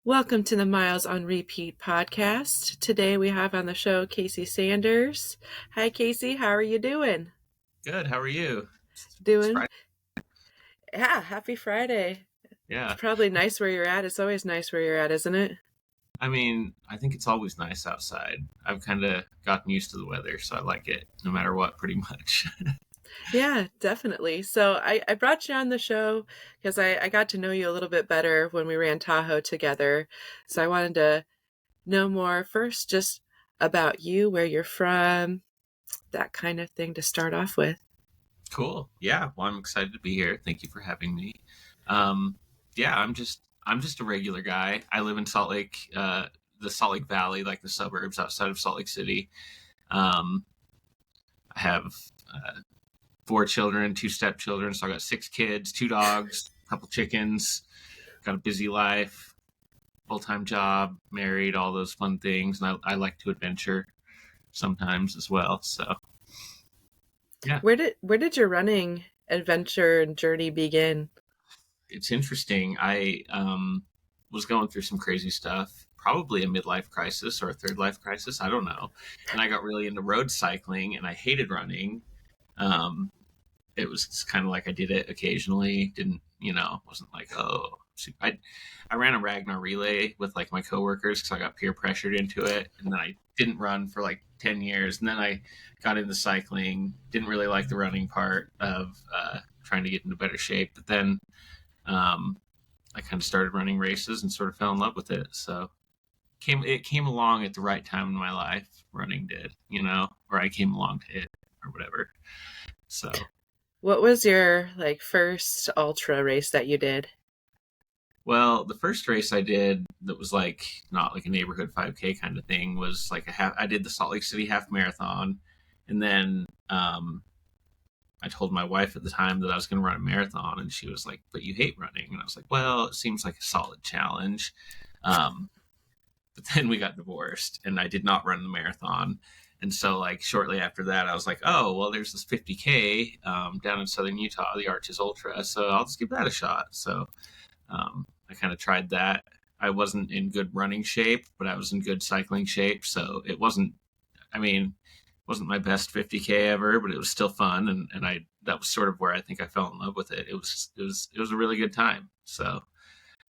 Welcome to the Miles on Repeat podcast. Today we have on the show Casey Sanders. Hi, Casey. How are you doing? Good. How are you? It's Doing? Friday. Yeah, happy Friday. It's Yeah. probably nice where you're at. It's always nice where you're at, isn't it? I mean, I think it's always nice outside. I've kind of gotten used to the weather, so I like it no matter what, pretty much. Yeah, definitely. So I brought you on the show because I got to know you a little bit better when we ran Tahoe together. So I wanted to know more first just about you, where you're from, that kind of thing to start off with. Cool. Yeah. Well, I'm excited to be here. Thank you for having me. Um, yeah, I'm just a regular guy. I live in Salt Lake, the Salt Lake Valley, like the suburbs outside of Salt Lake City. Um, I have uh, four children, two stepchildren, so I got six kids, two dogs, a couple chickens. Got a busy life, full-time job, married, all those fun things, and I like to adventure sometimes as well. So yeah, Where did your running adventure and journey begin? it's interesting. I was going through some crazy stuff, probably a midlife crisis or a third life crisis, I don't know. And I got really into road cycling, and I hated running. Um, it was kind of like I did it occasionally, didn't wasn't like, oh. I ran a Ragnar relay with like my coworkers because I got peer pressured into it, and then I didn't run for like 10 years, and then I got into cycling. Didn't really like the running part of trying to get into better shape, but then um, I kind of started running races and sort of fell in love with it. So it came along at the right time in my life. Running did, or I came along to it or whatever. So What was your first ultra race that you did? well, the first race I did that was like not like a neighborhood 5K kind of thing was like a half. I did the Salt Lake City half marathon, and then I told my wife at the time that I was going to run a marathon, and she was like, "But you hate running," and I was like, "Well, it seems like a solid challenge." Um, but then we got divorced, and I did not run the marathon. And so, like shortly after that, I was like, "Oh, well, there's this 50K down in southern Utah, the Arches Ultra, so I'll just give that a shot." So I kind of tried that. I wasn't in good running shape, but I was in good cycling shape. So it wasn't, I mean, it wasn't my best 50K ever, but it was still fun. And that was sort of where I think I fell in love with it. It was a really good time. So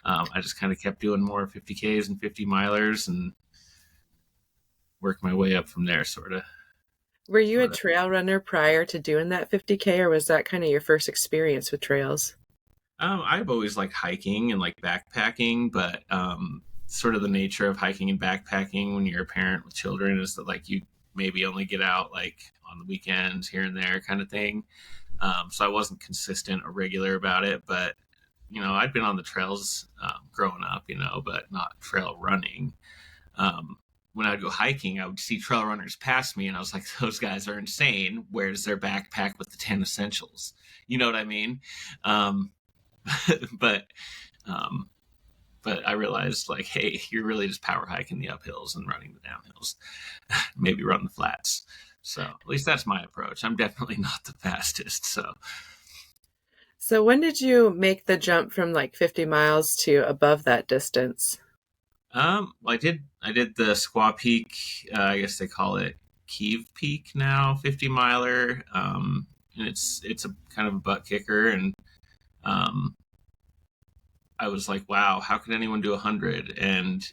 I just kind of kept doing more 50Ks and 50 milers and worked my way up from there, sort of. Were you a Sort of. trail runner prior to doing that 50K, or was that kind of your first experience with trails? I've always liked hiking and like backpacking, but sort of the nature of hiking and backpacking when you're a parent with children is that like you maybe only get out like on the weekends here and there kind of thing. So I wasn't consistent or regular about it, but I'd been on the trails growing up, but not trail running. Um, when I'd go hiking, I would see trail runners pass me, and I was like, those guys are insane. Where's their backpack with the 10 essentials? You know what I mean? Um, but um, but I realized like, hey, you're really just power hiking the uphills and running the downhills. Maybe run the flats. So at least that's my approach. I'm definitely not the fastest. So So when did you make the jump from 50 miles to above that distance? I did the Squaw Peak. I guess they call it Kiev Peak now, 50 miler. And it's a kind of a butt kicker, and um, I was like, wow, how could anyone do 100? And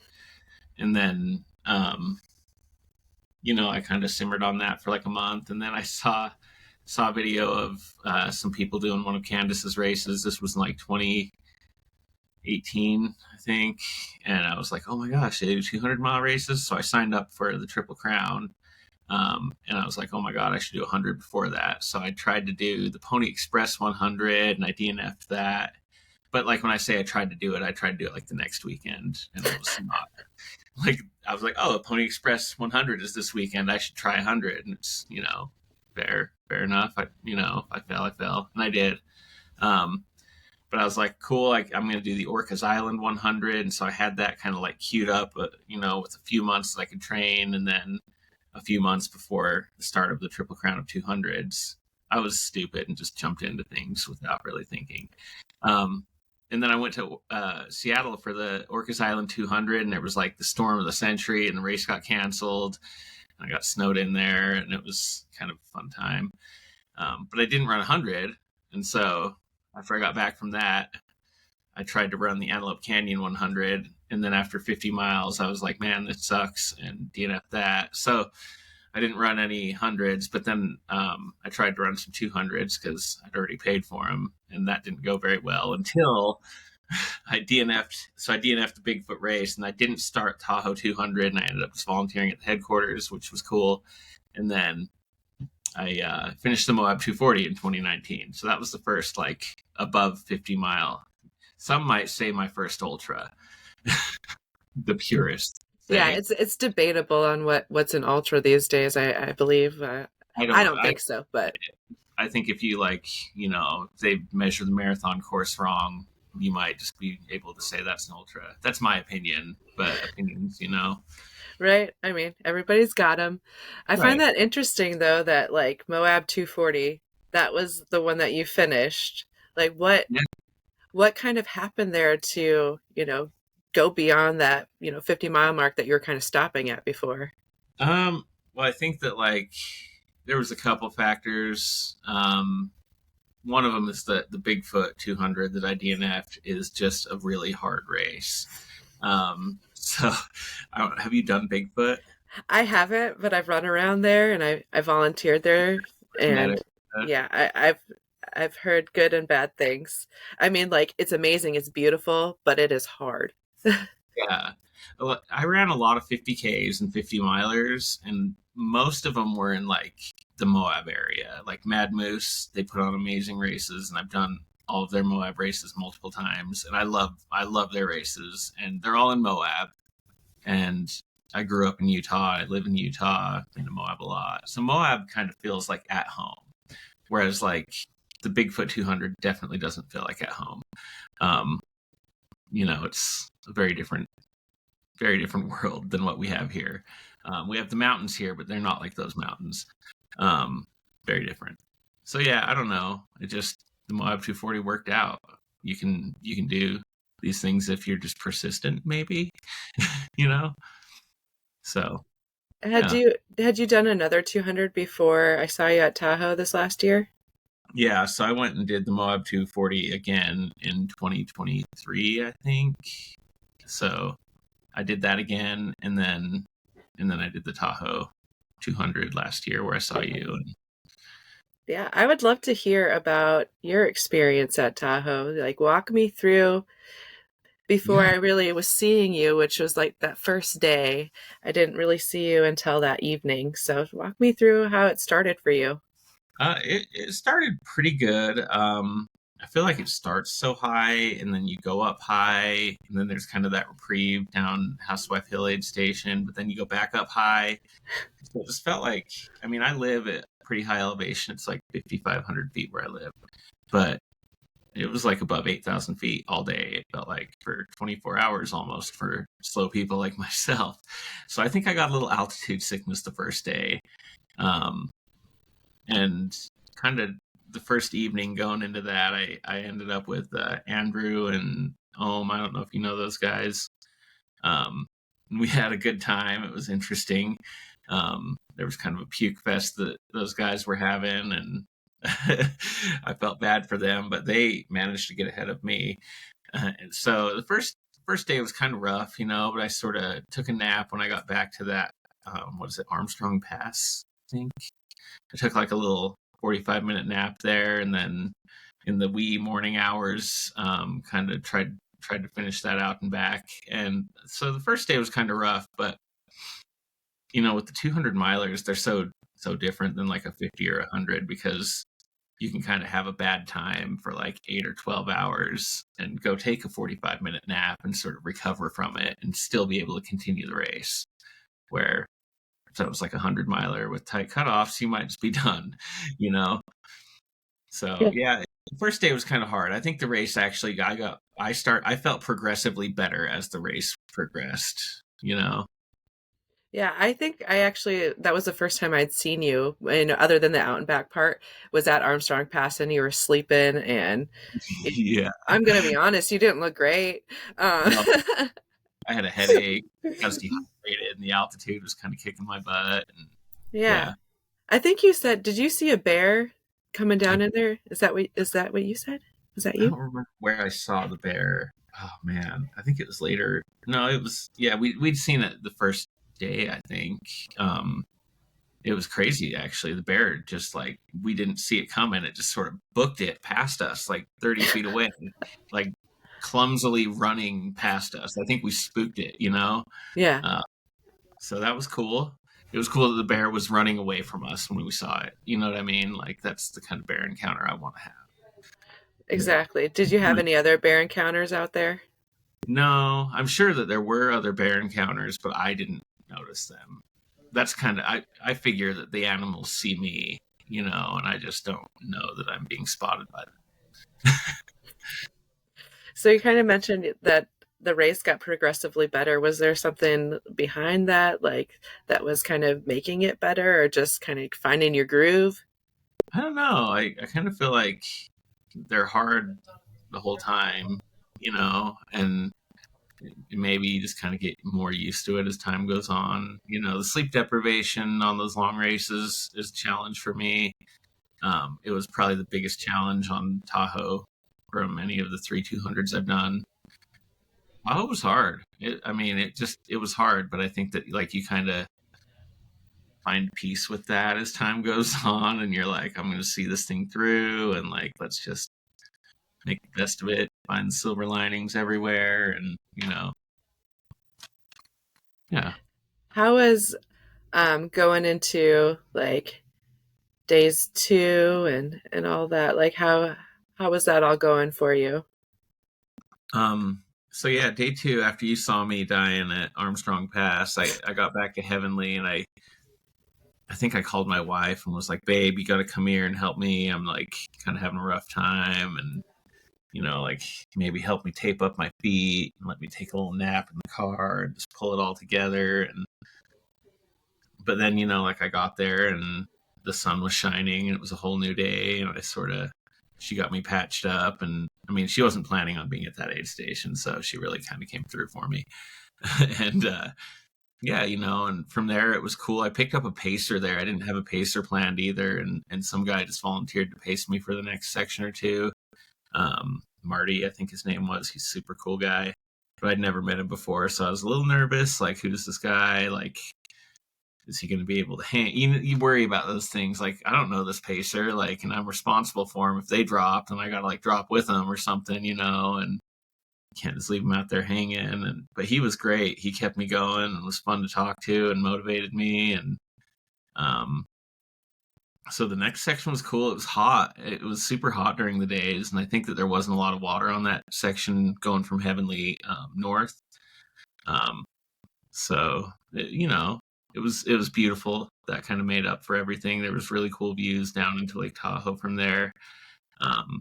then I kind of simmered on that for like a month, and then I saw a video of some people doing one of Candace's races. This was in like 2018, I think, and I was like, oh my gosh, they do 200-mile races. So I signed up for the Triple Crown, and I was like, oh my god, I should do 100 before that. So I tried to do the Pony Express 100, and I DNF'd that. But like when I say I tried to do it, I tried to do it like the next weekend, and it was not like I was like, oh, Pony Express 100 is this weekend. I should try 100, and it's fair enough. If I fail, I fail, and I did. Um, but I was like, cool, like I'm going to do the Orcas Island 100, and so I had that kind of like queued up, with a few months that I could train, and then a few months before the start of the Triple Crown of 200s, I was stupid and just jumped into things without really thinking. Um, and then I went to Seattle for the Orcas Island 200, and it was like the storm of the century, and the race got canceled. And I got snowed in there, and it was kind of a fun time. But I didn't run 100, and so after I got back from that, I tried to run the Antelope Canyon 100, and then after 50 miles, I was like, "Man, this sucks," and DNF that. So I didn't run any hundreds, but then I tried to run some 200s because I'd already paid for them, and that didn't go very well until I DNF'd. So I DNF'd the Bigfoot race, and I didn't start Tahoe 200, and I ended up just volunteering at the headquarters, which was cool. And then I finished the Moab 240 in 2019. So that was the first like above 50 mile. Some might say my first ultra, the purest Yeah, say. it's debatable on what's an ultra these days. I believe. I I don't. don't think so, but I think if you like, if they measure the marathon course wrong, you might just be able to say that's an ultra. That's my opinion, but opinions. right. I mean, everybody's got them. I find Right. that interesting though that like Moab 240, that was the one that you finished. Like Yeah. what kind of happened there to, go beyond that, 50-mile mark that you were kind of stopping at before? Well, I think that like there was a couple factors. One of them is that the Bigfoot 200 that I DNF'd is just a really hard race. So have you done Bigfoot? I haven't, but I've run around there and I volunteered there, Met it? and yeah, I've heard good and bad things. I mean, like it's amazing, it's beautiful, but it is hard. Yeah. Well, I ran a lot of 50Ks and 50 milers, and most of them were in like the Moab area. Like Mad Moose, they put on amazing races, and I've done all of their Moab races multiple times, and I love their races, and they're all in Moab. And I grew up in Utah. I live in Utah. I've been to Moab a lot, so Moab kind of feels like at home, whereas like the Bigfoot 200 definitely doesn't feel like at home. Um, it's a very different world than what we have here. We have the mountains here, but they're not like those mountains. Um, Very different. So yeah, I don't know. It just the Moab 240 worked out. You can do these things if you're just persistent, maybe. you know. So Had yeah, you had you done another 200 before I saw you at Tahoe this last year? yeah. So I went and did the Moab 240 again in 2023, I think. So I did that again, and then I did the Tahoe 200 last year where I saw you. And Yeah, I would love to hear about your experience at Tahoe. Like walk me through before yeah, I really was seeing you, which was like that first day. I didn't really see you until that evening. So walk me through how it started for you. it started pretty good. I feel like it starts so high, and then you go up high, and then there's kind of that reprieve down Housewife Hill Aid Station, but then you go back up high. So it just felt like, I mean, I live at pretty high elevation. It's like 5,500 feet where I live, but it was like above 8,000 feet all day. It felt like for 24 hours almost for slow people like myself. So I think I got a little altitude sickness the first day. Um, and kind of the first evening going into that, I ended up with Andrew and Ohm. I don't know if you know those guys. Um, we had a good time. It was interesting. There was kind of a puke fest that those guys were having, and I felt bad for them, but they managed to get ahead of me. And so the first day was kind of rough, but I sort of took a nap when I got back to that. What is it, Armstrong Pass? I think I took like a little 45-minute nap there, and then in the wee morning hours, kind of tried to finish that out and back. And so the first day was kind of rough, but with the 200 milers, they're so different than like a 50 or 100 because you can kind of have a bad time for like 8 or 12 hours and go take a 45-minute nap and sort of recover from it and still be able to continue the race. Where if that was like a 100 miler with tight cutoffs, you might just be done, you know? So Yeah. yeah, the first day was kind of hard. I think the race actually, I felt progressively better as the race progressed. Yeah, I think I actually that was the first time I'd seen you, and other than the out and back part, was at Armstrong Pass, and you were sleeping, and y- Yeah. I'm gonna be honest, you didn't look great. Uh, No, I had a headache. I was dehydrated, and the altitude was kind of kicking my butt. And yeah, yeah, I think you said, did you see a bear coming I down in there? Is that what you said? Was that I you? don't remember where I saw the bear. Oh man, I think it was later. No, it was yeah. We'd seen it the first day. I think it was crazy actually. The bear just like we didn't see it coming. It just sort of booked it past us like 30 feet away, like clumsily running past us. I think we spooked it, you know. Yeah, Uh, so that was cool. It was cool that the bear was running away from us when we saw it. You know what I mean? Like that's the kind of bear encounter I want to have. Yeah. exactly. Did you have any other bear encounters out there? No, I'm sure that there were other bear encounters, but I didn't notice them. That's kind of I figure that the animals see me, you know, and I just don't know that I'm being spotted by them. So you kind of mentioned that the race got progressively better. Was there something behind that, like that was kind of making it better, or just kind of finding your groove? I don't know. I kind of feel like they're hard the whole time, you know, and maybe you just kind of get more used to it as time goes on. You know, the sleep deprivation on those long races is a challenge for me. It was probably the biggest challenge on Tahoe from any of the 3 200s I've done. Tahoe was hard. I mean, it was hard, but I think that like you kind of find peace with that as time goes on, and you're like, I'm going to see this thing through, and like let's just make the best of it, find silver linings everywhere, and you know, yeah. How was going into like days two and all that? Like how was that all going for you? So yeah, day two after you saw me dying at Armstrong Pass, I got back to Heavenly and I think I called my wife and was like, babe, you gotta come here and help me. I'm like kind of having a rough time and you know, like maybe help me tape up my feet and let me take a little nap in the car and just pull it all together. And but then, you know, like I got there and the sun was shining and it was a whole new day and I sort of she got me patched up and I mean she wasn't planning on being at that aid station, so she really kind of came through for me. and yeah, you know, and from there it was cool. I picked up a pacer there. I didn't have a pacer planned either, and some guy just volunteered to pace me for the next section or two. Marty, I think his name was. He's a super cool guy, but I'd never met him before, so I was a little nervous. Like, who is this guy? Like, is he going to be able to hang? You worry about those things. Like, I don't know this pacer, like, and I'm responsible for him. If they drop, then I got to like drop with them or something, you know, and can't just leave him out there hanging. And but he was great. He kept me going and was fun to talk to and motivated me. And um, so the next section was cool. It was hot. It was super hot during the days, and I think that there wasn't a lot of water on that section going from Heavenly north. Um, so you know, it was beautiful. That kind of made up for everything. There was really cool views down into Lake Tahoe from there. Um,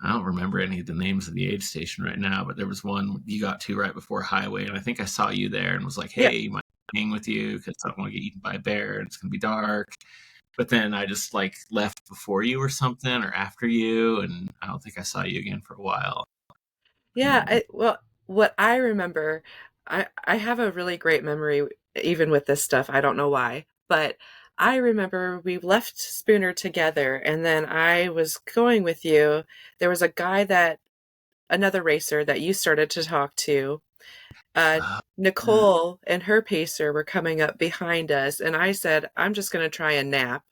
I don't remember any of the names of the aid station right now, but there was one you got to right before Highway, and I think I saw you there and was like, Yeah. "Hey, you might hang with you because I don't want to get eaten by a bear and it's gonna be dark." But then I just like left before you or something, or after you, and I don't think I saw you again for a while. Yeah, And well, what I remember, I have a really great memory even with this stuff. I don't know why, but I remember we left Spooner together and then I was going with you. There was a guy that another racer that you started to talk to. Uh uh, Nicole and her pacer were coming up behind us and I said, "I'm just going to try a nap."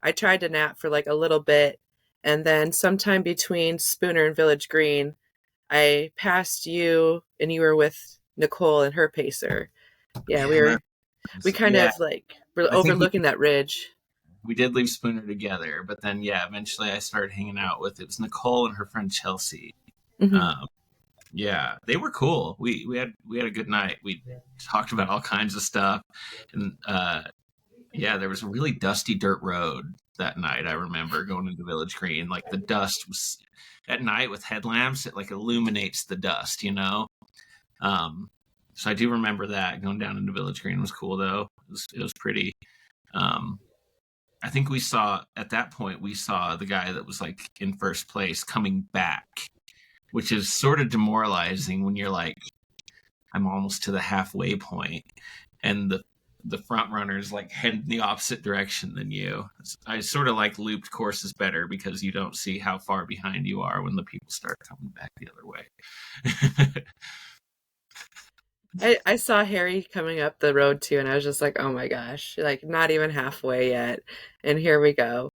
I tried to nap for like a little bit and then sometime between Spooner and Village Green I passed you and you were with Nicole and her pacer. Yeah, yeah, that we was, kind yeah. of like were I think overlooking that ridge. we did leave Spooner together, but then yeah, eventually I started hanging out with it was Nicole and her friend Chelsea. Hmm. Um, Yeah, they were cool. We had a good night. We talked about all kinds of stuff, and yeah, there was a really dusty dirt road that night. I remember going into Village Green. Like the dust was at night with headlamps. It like illuminates the dust, you know. Um, So I do remember that going down into Village Green was cool though. It was pretty. Um, I think we saw at that point we saw the guy that was like in first place coming back, which is sort of demoralizing when you're like, I'm almost to the halfway point, and the front runners like head in the opposite direction than you. I sort of like looped courses better because you don't see how far behind you are when the people start coming back the other way. I saw Harry coming up the road too, and I was just like, oh my gosh, like not even halfway yet. And here we go.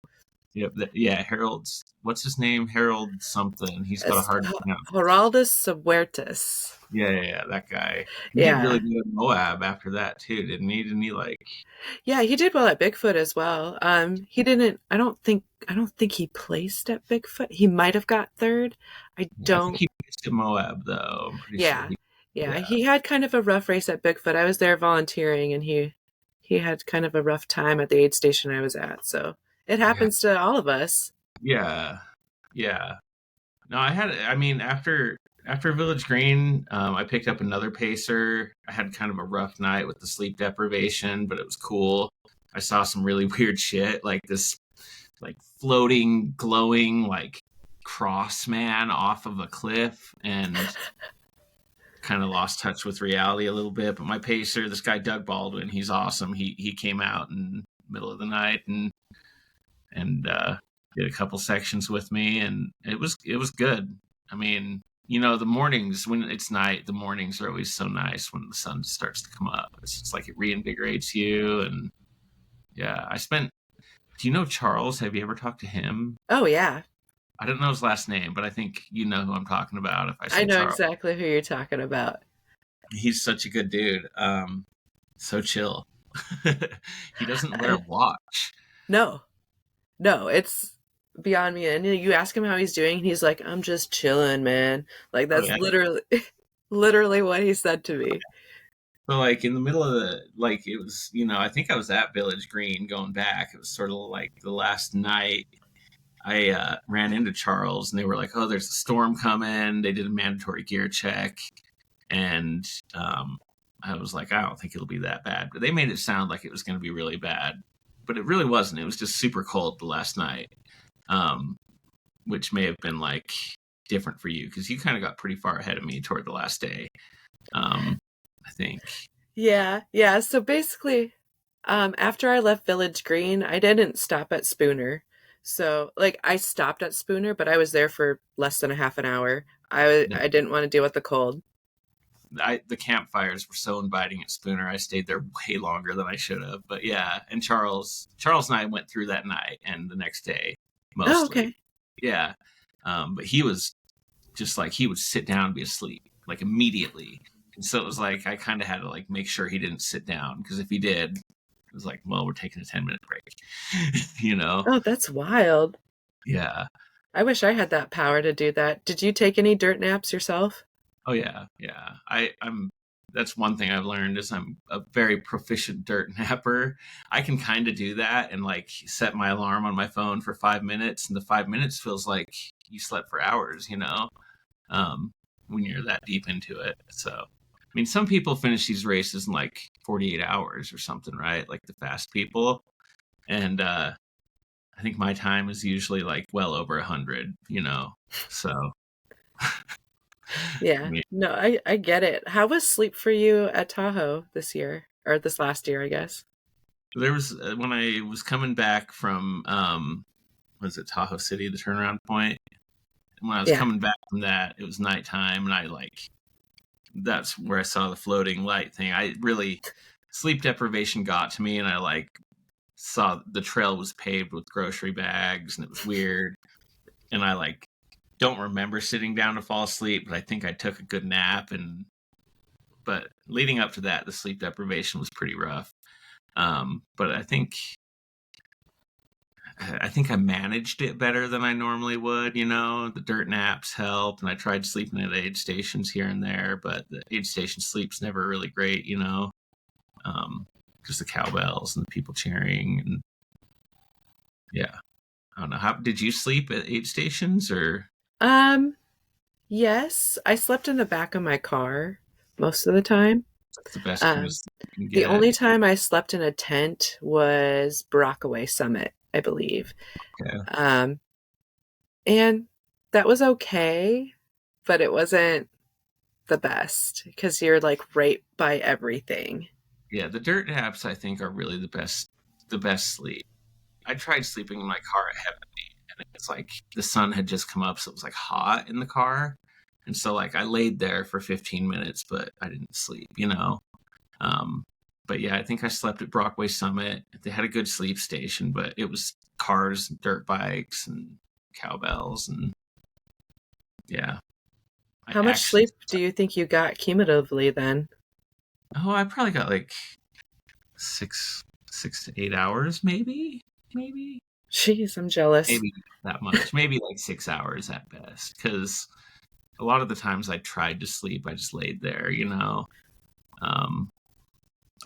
Yep. Yeah. Harold's what's his name? Harold something. He's got a It's hard name. Geraldus Huertas. Yeah. That guy. He did really Yeah. good at Moab after that too, didn't he? Didn't he like? Yeah, he did well at Bigfoot as well. He didn't, I don't think he placed at Bigfoot. He might have got third. I I think don't, he placed at Moab though. I'm pretty sure yeah. he. Yeah, Yeah. he had kind of a rough race at Bigfoot. I was there volunteering and he had kind of a rough time at the aid station I was at. So it Yeah. happens to all of us. Yeah. Yeah. No, I had. I mean, after Village Green, I picked up another pacer. I had kind of a rough night with the sleep deprivation, but it was cool. I saw some really weird shit, like this, like floating, glowing, like cross man off of a cliff, and kind of lost touch with reality a little bit. But my pacer, this guy Doug Baldwin, he's awesome. He came out in the middle of the night and did a couple sections with me, and it was good. I mean, the mornings when it's night, the mornings are always so nice when the sun starts to come up. It's just like it reinvigorates you, and yeah, I spent. Do you know Charles? Have you ever talked to him? Oh yeah. I don't know his last name, but I think you know who I'm talking about if I I say know Charles. exactly who you're talking about. He's such a good dude. So chill. He doesn't wear a watch. No. No, it's beyond me. And you ask him how he's doing, and he's like, "I'm just chilling, man." Like Oh that's yeah. literally literally what he said to me. So like in the middle of the like it was, I think I was at Village Green going back. It was sort of like the last night I ran into Charles and they were like, "Oh, there's a storm coming." They did a mandatory gear check, and I was like, "I don't think it'll be that bad." But they made it sound like it was going to be really bad, but it really wasn't. It was just super cold the last night, um, which may have been like different for you because you kind of got pretty far ahead of me toward the last day. I think. Yeah, yeah. So basically, after I left Village Green, I didn't stop at Spooner. So like I stopped at Spooner, but I was there for less than a half an hour. I didn't want to deal with the cold. The campfires were so inviting at Spooner. I stayed there way longer than I should have. But yeah, and Charles and I went through that night and the next day Oh, mostly. okay. Yeah, but he was just like he would sit down and be asleep like immediately. And so it was like I kind of had to like make sure he didn't sit down because if he did, it was like, well, we're taking a 10-minute break. you know? Oh, that's wild. Yeah. I wish I had that power to do that. Did you take any dirt naps yourself? Oh yeah, yeah. I'm. That's one thing I've learned is I'm a very proficient dirt napper. I can kind of do that and like set my alarm on my phone for 5 minutes, and the 5 minutes feels like you slept for hours. Um, when you're that deep into it. So, I mean, some people finish these races in like 48 hours or something, right? Like the fast people, and I think my time is usually like well over 100. So. I Yeah. mean, No, I get it. How was sleep for you at Tahoe this year or this last year, I guess? there was when I was coming back from was it Tahoe City, the turnaround point? When I was Yeah. coming back from that, it was nighttime, and I like that's where I saw the floating light thing. I really sleep deprivation got to me, and I like saw the trail was paved with grocery bags, and it was weird. And I like don't remember sitting down to fall asleep, but I think I took a good nap. And but leading up to that, the sleep deprivation was pretty rough. But I think I managed it better than I normally would. The dirt naps helped, and I tried sleeping at aid stations here and there, but the aid station sleep's never really great. Just the cowbells and the people cheering, and yeah, I don't know. How did you sleep at aid stations or? Um, yes, I slept in the back of my car most of the time. It's the best kind of Um, sleep you can the get. only time I slept in a tent was Rockaway Summit, I believe. Yeah. Um, and that was okay, but it wasn't the best because you're like right by everything. Yeah, the dirt naps I think are really the best sleep. I tried sleeping in my car at Heaven, and it's like the sun had just come up, so it was like hot in the car. And so like I laid there for 15 minutes, but I didn't sleep. Um, but yeah, I think I slept at Brockway Summit. They had a good sleep station, but it was cars, dirt bikes, and cowbells, and yeah, I How much actually, sleep do you think you got cumulatively then? oh, I probably got like 6 to 8 hours, maybe, Jeez, I'm jealous. maybe that much, maybe like 6 hours at best, because a lot of the times I tried to sleep, I just laid there. Um,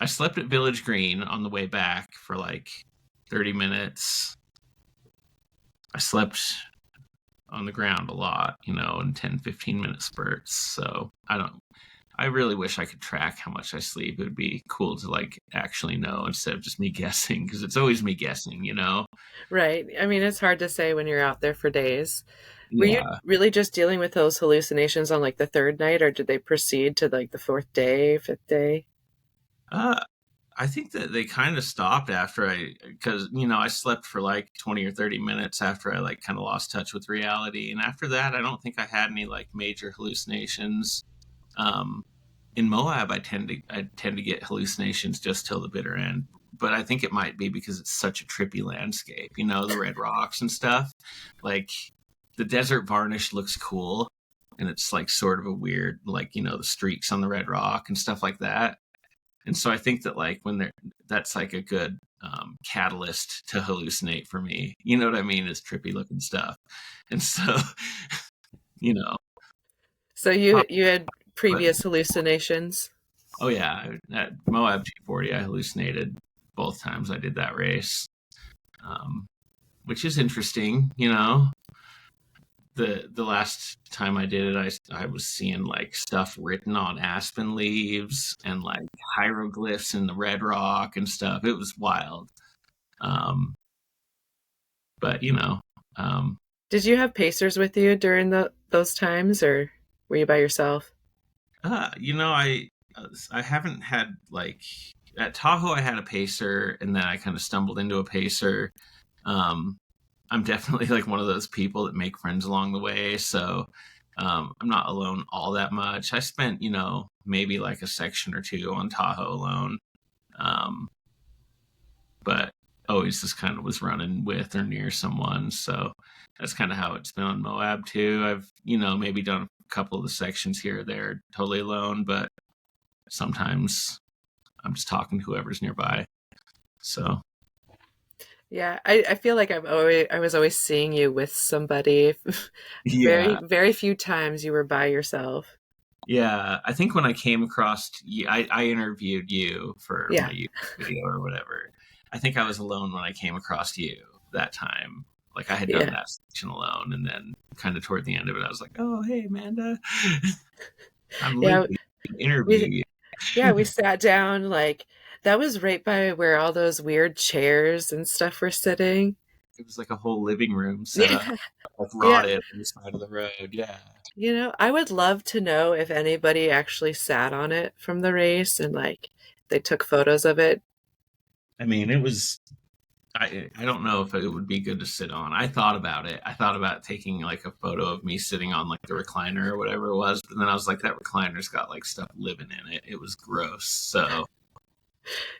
I slept at Village Green on the way back for like 30 minutes. I slept on the ground a lot, in 10, 15-minute spurts. So I really wish I could track how much I sleep. It would be cool to like actually know instead of just me guessing, because it's always me guessing. Right. I mean, it's hard to say when you're out there for days. Were you Yeah. really just dealing with those hallucinations on like the third night, or did they proceed to like the fourth day, fifth day? Uh, I think that they kind of stopped after because I slept for like 20 or 30 minutes after I like kind of lost touch with reality. And after that, I don't think I had any like major hallucinations. Um, in Moab, I tend to get hallucinations just till the bitter end. But I think it might be because it's such a trippy landscape, the red rocks and stuff. Like the desert varnish looks cool, and it's like sort of a weird, like the streaks on the red rock and stuff like that. And so I think that like that's like a good catalyst to hallucinate for me. You know what I mean? Is trippy looking stuff. And so, you know, So you had but previous hallucinations. oh yeah, at Moab G40, I hallucinated both times I did that race, um, which is interesting. The last time I did it, I was seeing like stuff written on aspen leaves and like hieroglyphs in the red rock and stuff. It was wild. Um, but um, Did you have pacers with you during those times, or were you by yourself? I haven't had like at Tahoe. I had a pacer, and then I kind of stumbled into a pacer. Um, I'm definitely like one of those people that make friends along the way, so I'm not alone all that much. I spent maybe like a section or two on Tahoe alone, um, but always just kind of was running with or near someone. So that's kind of how it's been on Moab too. I've maybe done a couple of the sections here or there totally alone, but sometimes I'm just talking to whoever's nearby. So Yeah, I feel like I was always seeing you with somebody. Very, yeah, very few times you were by yourself. yeah. I think when I came across you, I interviewed you for my Yeah. YouTube video or whatever. I think I was alone when I came across you that time. Like I had done Yeah. that section alone, and then kind of toward the end of it, I was like, "Oh, hey, Amanda, I'm Yeah, Luke. Interview we you." yeah, we sat down like that was right by where all those weird chairs and stuff were sitting. It was like a whole living room set up, Yeah. like Yeah. rotted on the side of the road. Yeah. I would love to know if anybody actually sat on it from the race and like they took photos of it. I mean, it was. I don't know if it would be good to sit on. I thought about it. I thought about taking like a photo of me sitting on like the recliner or whatever it was, but then I was like, that recliner's got like stuff living in it. It was gross. So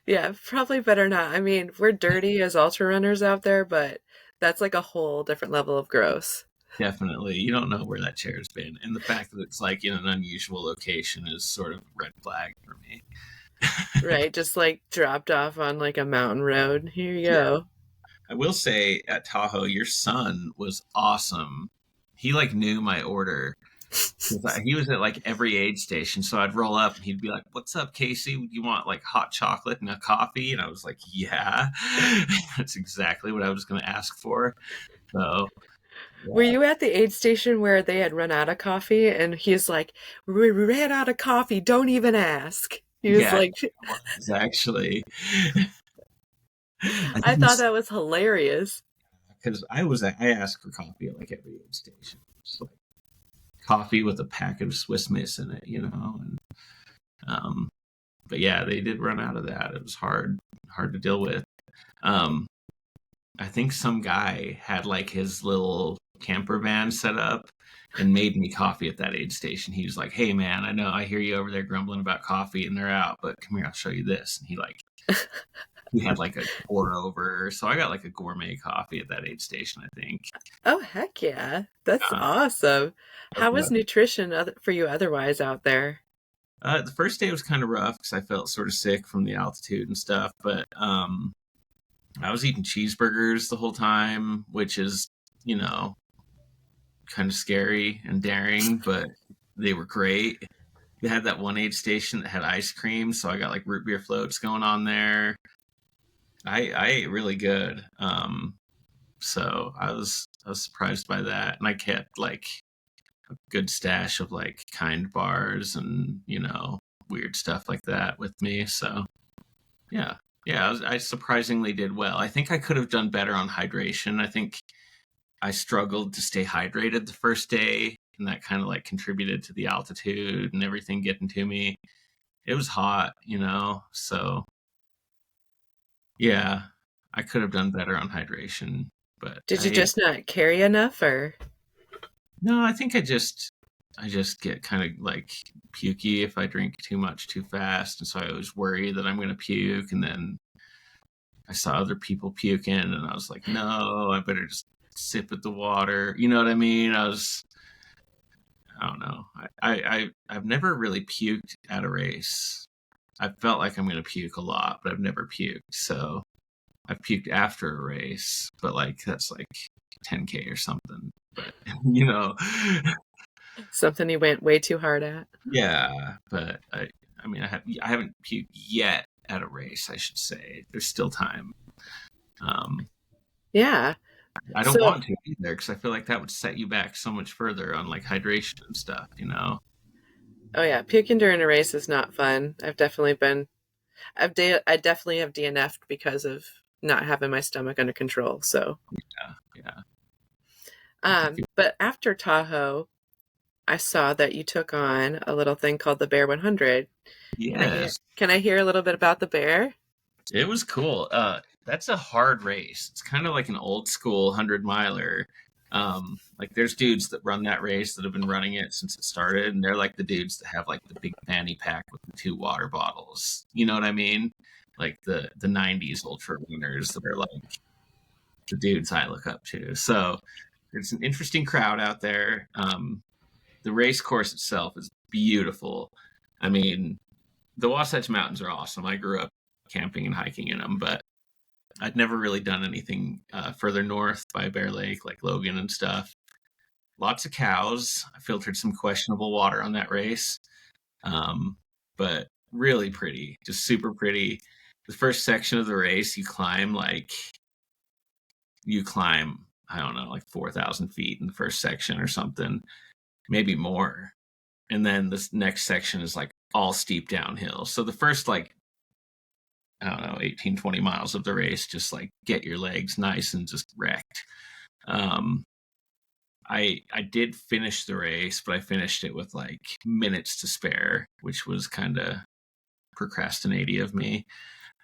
Yeah, probably better not. I mean, we're dirty as ultra runners out there, but that's like a whole different level of gross. definitely, you don't know where that chair's been, and the fact that it's like in an unusual location is sort of a red flag for me. Right? Just like dropped off on like a mountain road. Here you Yeah, go. I will say at Tahoe, your son was awesome. He like knew my order. He was at like every aid station, so I'd roll up and he'd be like, "What's up, Casey? Do you want like hot chocolate and a coffee?" And I was like, "Yeah, that's exactly what I was going to ask for." So Were yeah, you at the aid station where they had run out of coffee and he's like, "We ran out of coffee, don't even ask." He was Yeah, it like, was actually. I I think thought that was hilarious. because I asked for coffee at like every aid station. Just like coffee with a packet of Swiss Miss in it, and um, but yeah, they did run out of that. It was hard to deal with. Um, I think some guy had like his little camper van set up and made me coffee at that aid station. He was like, "Hey man, I know I hear you over there grumbling about coffee and they're out, but come here, I'll show you this." And he had like a pour over, so I got like a gourmet coffee at that aid station. I think. Oh, heck yeah. That's Uh, awesome. How was but, nutrition for you otherwise out there? the first day was kind of rough because I felt sort of sick from the altitude and stuff, but I was eating cheeseburgers the whole time, which is, you know, kind of scary and daring, but they were great. They had that one aid station that had ice cream, so I got like root beer floats going on there. I ate really good. So I was surprised by that, and I kept like a good stash of like kind bars and weird stuff like that with me. So yeah, yeah, I surprisingly did well. I think I could have done better on hydration. I think I struggled to stay hydrated the first day, and that kind of like contributed to the altitude and everything getting to me. It was hot, so yeah, I could have done better on hydration, but Did you I just not carry enough or? no, I think I just get kind of like pukey if I drink too much too fast, and so I always worry that I'm going to puke, and then I saw other people puking, and I was like, no, I better just sip at the water. You know what I mean? I don't know. I've never really puked at a race. I felt like I'm going to puke a lot, but I've never puked. So I've puked after a race, but like that's like 10K or something. But you know, Something you went way too hard at? yeah. But I mean, I haven't puked yet at a race. I should say there's still time. Um, Yeah. I don't So, want to either because I feel like that would set you back so much further on like hydration and stuff. oh yeah, puking during a race is not fun. I definitely have DNF'd because of not having my stomach under control. So, Yeah, yeah. but after Tahoe, I saw that you took on a little thing called the Bear 100. Yes, Can I hear a little bit about the bear? it was cool. That's a hard race. It's kind of like an old school 100 miler. Like there's dudes that run that race that have been running it since it started, and they're like the dudes that have like the big fanny pack with the two water bottles. You know what I mean? Like the '90s ultra runners that are like the dudes I look up to. So there's an interesting crowd out there. The race course itself is beautiful. I mean, the Wasatch Mountains are awesome. I grew up camping and hiking in them, but I'd never really done anything further north by Bear Lake, like Logan and stuff. Lots of cows. I filtered some questionable water on that race, um, but really pretty, just super pretty. The first section of the race, you climb, I don't know, like 4,000 feet in the first section or something, maybe more. And then this next section is like all steep downhill. So the first like I don't know, 18, 20 miles of the race, just like get your legs nice and just wrecked. Um, I did finish the race, but I finished it with like minutes to spare, which was kind of procrastinating of me.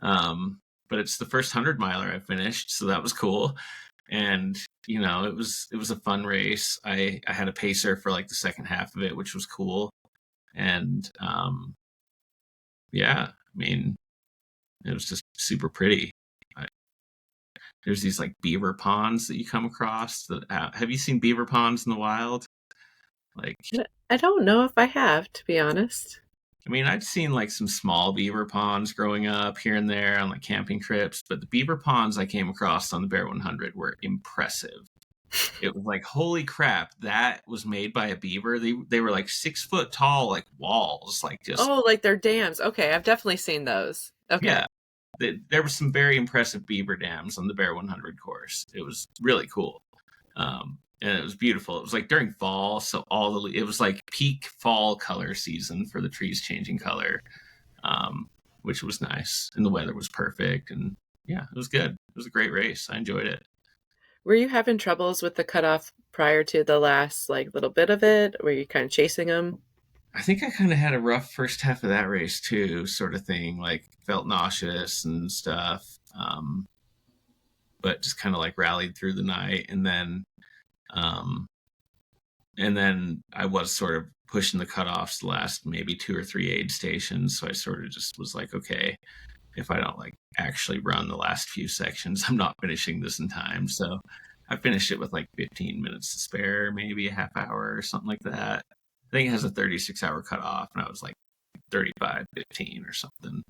But it's the first 100 miler I finished, so that was cool. And it was a fun race. I had a pacer for like the second half of it, which was cool. And yeah, I mean, it was just super pretty. I, there's these like beaver ponds that you come across. Have you seen beaver ponds in the wild? Like, I don't know if I have, to be honest. I mean, I'd seen like some small beaver ponds growing up here and there on like camping trips, but the beaver ponds I came across on the Bear 100 were impressive. It was like, holy crap, that was made by a beaver. They were like 6 foot tall, like walls, like just Oh, like they're dams. Okay, I've definitely seen those. Okay. yeah. There was some very impressive beaver dams on the Bear 100 course. It was really cool. And it was beautiful. It was like during fall, so it was like peak fall color season for the trees changing color. um, which was nice, and the weather was perfect, and yeah, it was good. It was a great race. I enjoyed it. Were you having troubles with the cutoff prior to the last like little bit of it? Were you kind of chasing them? I think I kind of had a rough first half of that race too, sort of thing. Like felt nauseous and stuff, but just kind of like rallied through the night, um, and then I was sort of pushing the cutoffs the last maybe two or three aid stations. So I sort of just was like, okay, if I don't like actually run the last few sections, I'm not finishing this in time. So I finished it with like 15 minutes to spare, maybe a half hour or something like that. I think it has a 36-hour cutoff, and I was like 35:15 or something.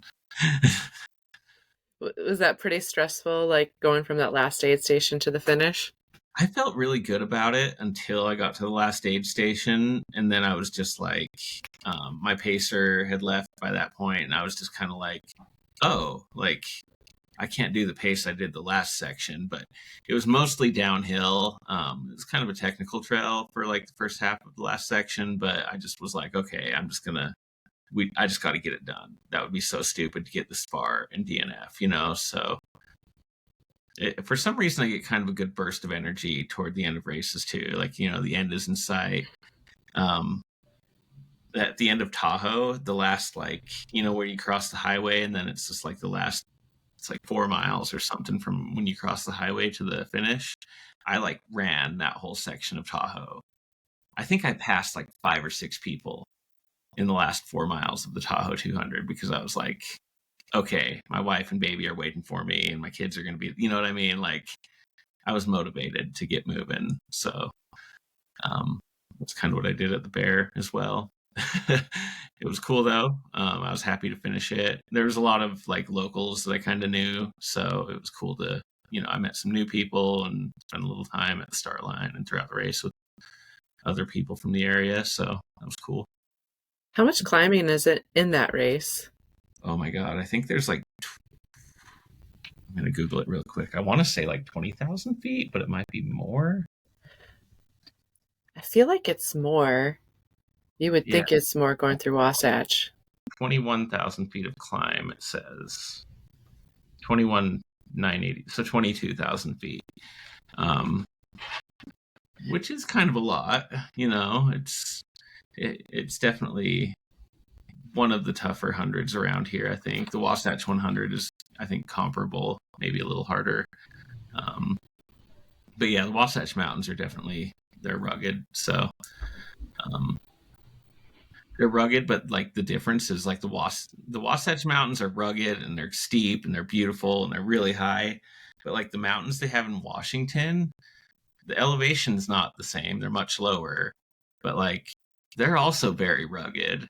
Was that pretty stressful, like going from that last aid station to the finish? I felt really good about it until I got to the last aid station, and then I was just like, my pacer had left by that point, and I was just kind of like, oh, like I can't do the pace I did the last section, but it was mostly downhill. It was kind of a technical trail for like the first half of the last section, but I just was like, okay, I'm just gonna I just got to get it done. That would be so stupid to get this far in DNF, you know. So for some reason, I get kind of a good burst of energy toward the end of races too. Like the end is in sight. Um, at the end of Tahoe, the last where you cross the highway, and then it's just like the last it's like 4 miles or something from when you cross the highway to the finish. I like ran that whole section of Tahoe. I think I passed like five or six people in the last 4 miles of the Tahoe 200 because I was like, okay, my wife and baby are waiting for me, and my kids are going to be, you know what I mean? Like, I was motivated to get moving. So um, that's kind of what I did at the Bear as well. It was cool though. I was happy to finish it. There was a lot of like locals that I kind of knew, so it was cool to, I met some new people and spent a little time at the start line and throughout the race with other people from the area. So that was cool. How much climbing is it in that race? Oh my god, I think there's like I'm gonna Google it real quick. I want to say like 20,000 feet, but it might be more. I feel like it's more. You would Yeah, think it's more going through Wasatch. 21,000 feet of climb. It says 21,980, so 22,000 feet. Um, which is kind of a lot. It's definitely one of the tougher hundreds around here. I think the Wasatch 100 is, I think, comparable, maybe a little harder. Um, but yeah, the Wasatch Mountains are definitely they're rugged. So um, they're rugged, but like the difference is like the Wasatch Mountains are rugged and they're steep and they're beautiful and they're really high. But like the mountains they have in Washington, the elevation's not the same. They're much lower, but like they're also very rugged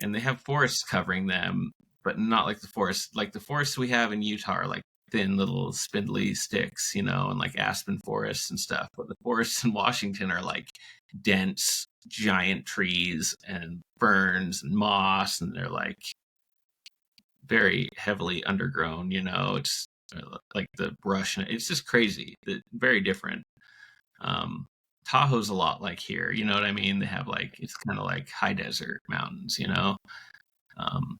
and they have forests covering them, but not like the forest. Like the forests we have in Utah are like thin little spindly sticks, and like aspen forests and stuff. But the forests in Washington are like dense, giant trees and ferns and moss, and they're like very heavily undergrown. It's like the brush, and it's just crazy. Very different. Um, Tahoe's a lot like here. You know what I mean? They have like it's kind of like high desert mountains. Um,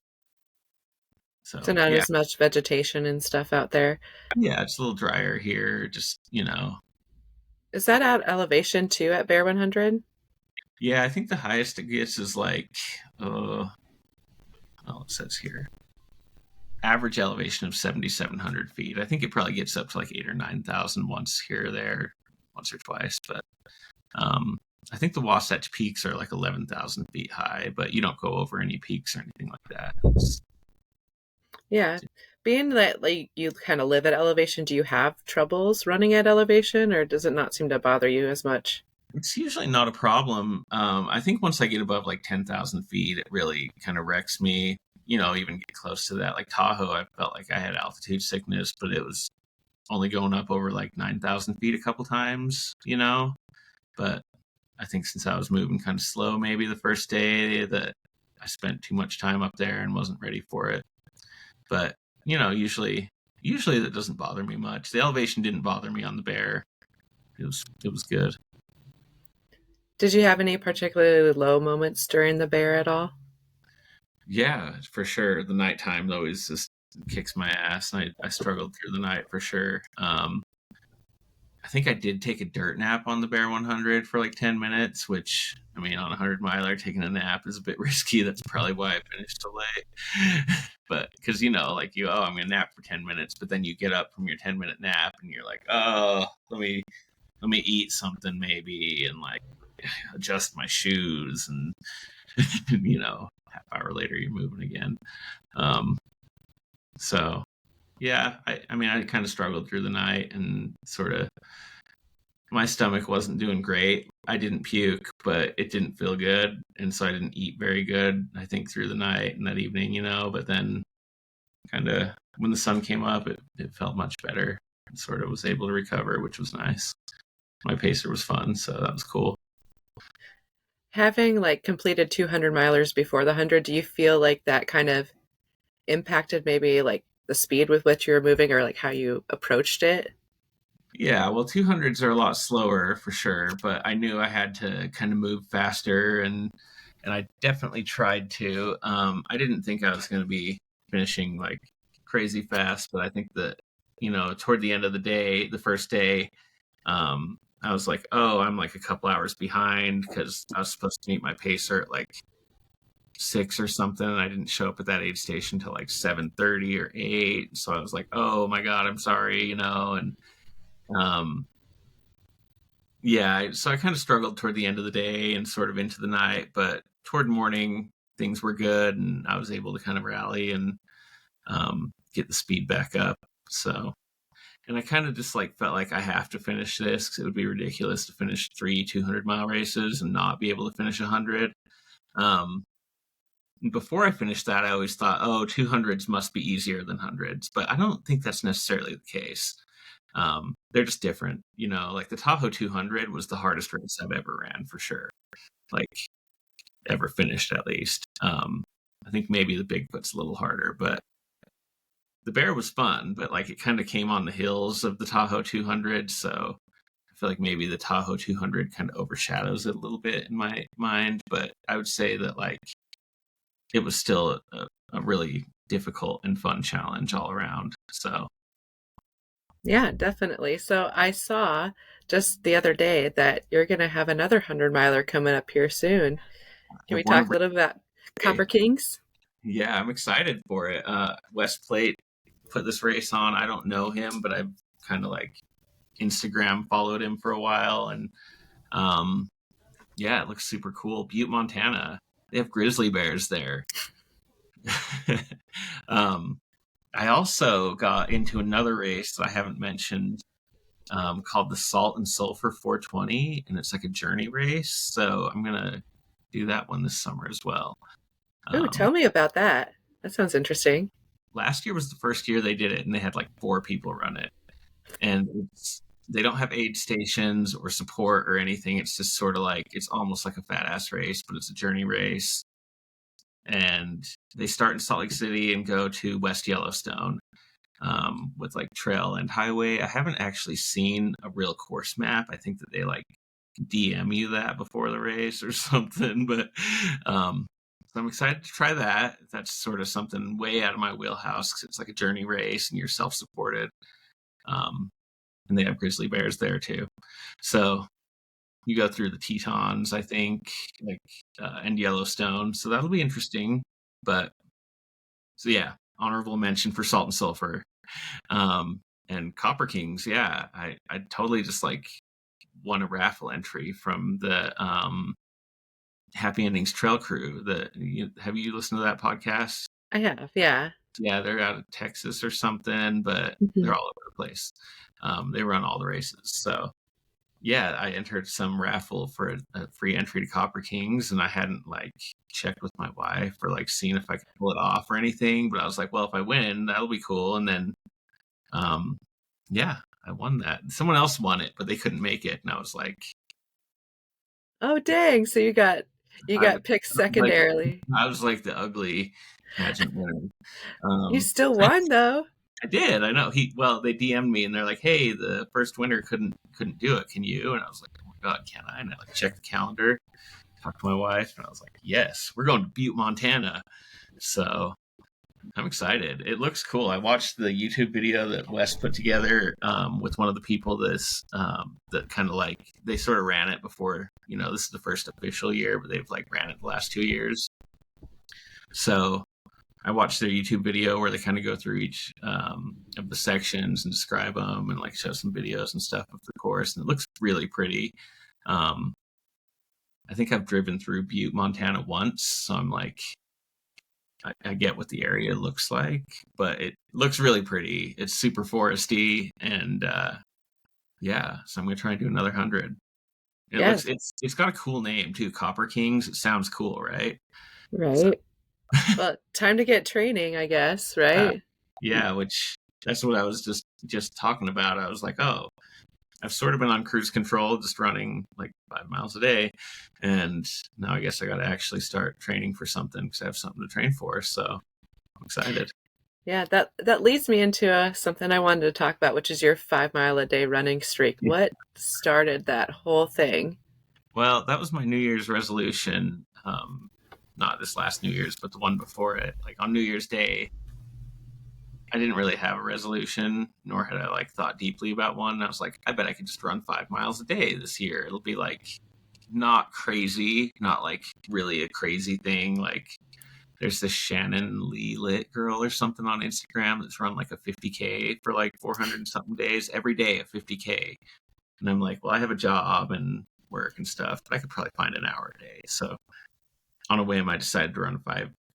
So so not yeah, as much vegetation and stuff out there. yeah, it's a little drier here. Just. Is that out elevation too at Bear 100? Yeah, I think the highest it gets is like, oh, it says here, average elevation of 7,700 feet. I think it probably gets up to like 8 or 9,000 once here or there, once or twice. But um, I think the Wasatch Peaks are like 11,000 feet high, but you don't go over any peaks or anything like that. Yeah. Being that like you kind of live at elevation, do you have troubles running at elevation or does it not seem to bother you as much? It's usually not a problem. I think once I get above like 10,000 feet, it really kind of wrecks me. Even get close to that. Like Tahoe, I felt like I had altitude sickness, but it was only going up over like 9,000 feet a couple times. But I think since I was moving kind of slow, maybe the first day that I spent too much time up there and wasn't ready for it. But usually that doesn't bother me much. The elevation didn't bother me on the Bear. It was good. Did you have any particularly low moments during the bear at all? Yeah, for sure. The nighttime always just kicks my ass. I struggled through the night for sure. I think I did take a dirt nap on the Bear 100 for like 10 minutes, which, I mean, on a 100 miler, taking a nap is a bit risky. That's probably why I finished so late. But because, like I'm going to nap for 10 minutes, but then you get up from your 10-minute nap and you're like, oh, let me eat something maybe and like adjust my shoes. And, half hour later, you're moving again. Um, so, yeah, I mean, I kind of struggled through the night and sort of my stomach wasn't doing great. I didn't puke, but it didn't feel good. And so I didn't eat very good, I think, through the night and that evening, But then kind of when the sun came up, it felt much better and sort of was able to recover, which was nice. My pacer was fun, so that was cool. Having like completed 200 milers before the 100, do you feel like that kind of impacted maybe like the speed with which you were moving or like how you approached it? Yeah, well, 200s are a lot slower for sure, but I knew I had to kind of move faster and I definitely tried to. I didn't think I was going to be finishing like crazy fast, but I think that toward the end of the day, the first day, I was like, oh, I'm like a couple hours behind because I was supposed to meet my pacer at like 6 or something. And I didn't show up at that aid station till like 7:30 or 8. So I was like, oh my god, I'm sorry, and um, yeah, so I kind of struggled toward the end of the day and sort of into the night, but toward morning things were good and I was able to kind of rally and get the speed back up. So, and I kind of just like felt like I have to finish this because it would be ridiculous to finish 3 200-mile races and not be able to finish 100. Um, Before I finished that, I always thought, oh, 200s must be easier than hundreds, but I don't think that's necessarily the case. They're just different, like the Tahoe 200 was the hardest race I've ever ran for sure, like ever finished at least. I think maybe the Bigfoot's a little harder, but the Bear was fun, but like it kind of came on the hills of the Tahoe 200. So I feel like maybe the Tahoe 200 kind of overshadows it a little bit in my mind, but I would say that like it was still a really difficult and fun challenge all around. So Yeah, definitely. So I saw just the other day that you're going to have another 100 miler coming up here soon. I Can have we one talk a little about race. Copper Kings? Yeah, I'm excited for it. West Plate put this race on. I don't know him, but I've kind of like Instagram followed him for a while, and um, yeah, it looks super cool. Butte, Montana. They have grizzly bears there. um, I also got into another race that I haven't mentioned called the Salt and Sulfur 420, and it's like a journey race. So I'm gonna do that one this summer as well. Ooh, Um, tell me about that. That sounds interesting. Last year was the first year they did it, and they had like 4 people run it, and they don't have aid stations or support or anything. It's just sort of like it's almost like a fat ass race, but it's a journey race. And they start in Salt Lake City and go to West Yellowstone with like trail and highway. I haven't actually seen a real course map. I think that they like DM you that before the race or something. But so I'm excited to try that. That's sort of something way out of my wheelhouse because it's like a journey race and you're self supported. Um, and they have grizzly bears there too. So you go through the Tetons, I think, like and Yellowstone. So that'll be interesting. But so yeah, honorable mention for Salt and Sulfur. Um, and Copper Kings, yeah, I totally just like won a raffle entry from the Happy Endings Trail Crew. Have you listened to that podcast? I have, yeah. Yeah, they're out of Texas or something, but Mhm. they're all over the place. They run all the races. So yeah, I entered some raffle for a free entry to Copper Kings, and I hadn't like checked with my wife or like seen if I could pull it off or anything. But I was like, well, if I win, that'll be cool. And then, um, yeah, I won that. Someone else won it, but they couldn't make it, and I was like, Oh, dang. So you I was got picked like, secondarily. I was like the ugly pageant winner. You Um, still won though. I did. I know. They DM'd me and they're like, "Hey, the first winner couldn't do it. Can you?" And I was like, "Oh my god, can I?" And I like checked the calendar, talked to my wife, and I was like, "Yes, we're going to Butte, Montana." So I'm excited. It looks cool. I watched the YouTube video that Wes put together with one of the people that kind of like they sort of ran it before. This is the first official year, but they've like ran it the last 2 years. So I watched their YouTube video where they kind of go through each of the sections and describe them and like show some videos and stuff of the course, and it looks really pretty. Um, I think I've driven through Butte, Montana once, so I'm like, I get what the area looks like, but it looks really pretty. It's super foresty, and yeah, so I'm gonna try and do another 100. Yes, It's got a cool name too, Copper Kings. It sounds cool, right? So right. Well, time to get training, I guess, yeah, right? yeah, which that's what I was just talking about. I was like, oh, I've sort of been on cruise control, just running like 5 miles a day, and now I guess I got to actually start training for something because I have something to train for. So I'm excited. Yeah, that leads me into something I wanted to talk about, which is your 5 mile a day running streak. Yeah. What started that whole thing? Well, that was my New Year's resolution. Not this last New Year's, but the one before it. Like on New Year's Day, I didn't really have a resolution, nor had I like thought deeply about one. I was like, I bet I could just run 5 miles a day this year. It'll be like not crazy, not like really a crazy thing. Like there's this Shannon Lee Lit girl or something on Instagram that's run like a 50K for like 400 and something days every day, a 50K. And I'm like, well, I have a job and work and stuff, but I could probably find an hour a day. So on a whim, I decided to run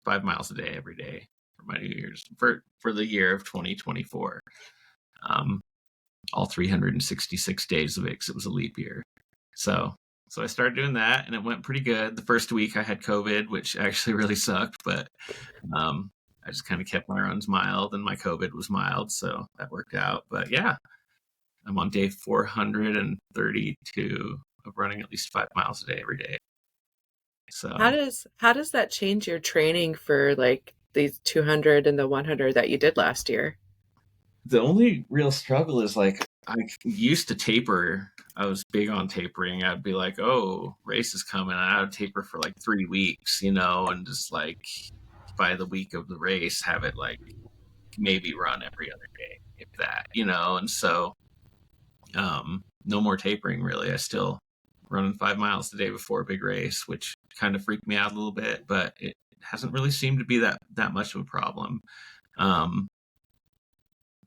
5 miles a day every day for my New Year's for the year of 2024. Um, all 366 days of it because it was a leap year. So I started doing that, and it went pretty good. The first week I had COVID, which actually really sucked, but I just kind of kept my runs mild, and my COVID was mild, so that worked out. But yeah, I'm on day 432 of running at least 5 miles a day every day. How So does that change your training for like these 200 and the 100 that you did last year? the only real struggle is like I used to taper. I was big on tapering. I'd be like, "Oh, race is coming." I would taper for like 3 weeks, and just like by the week of the race, have it like maybe run every other day, if that, And so, no more tapering really. I still running 5 miles the day before a big race, which kind of freaked me out a little bit, but it hasn't really seemed to be that much of a problem. Um,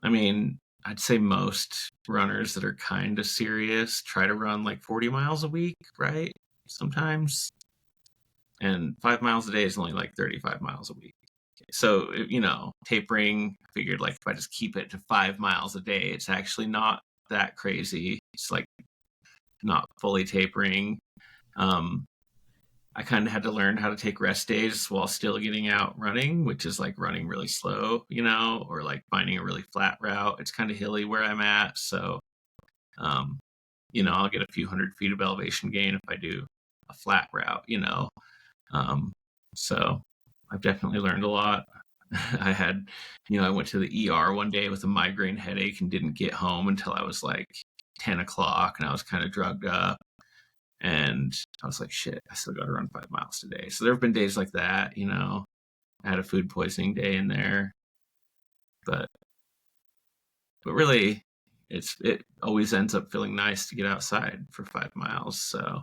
I mean, I'd say most runners that are kind of serious try to run like 40 miles a week, right? Sometimes. And 5 miles a day is only like 35 miles a week. So, tapering, I figured like if I just keep it to 5 miles a day, it's actually not that crazy. It's like not fully tapering. Um, I kind of had to learn how to take rest days while still getting out running, which is like running really slow, or like finding a really flat route. It's kind of hilly where I'm at. So, um, I'll get a few 100 feet of elevation gain if I do a flat route. Um, so I've definitely learned a lot. I went to the ER one day with a migraine headache and didn't get home until I was like 10 o'clock and I was kind of drugged up. And I was like, shit, I still got to run 5 miles today. So there have been days like that, I had a food poisoning day in there, but really, it always ends up feeling nice to get outside for 5 miles. So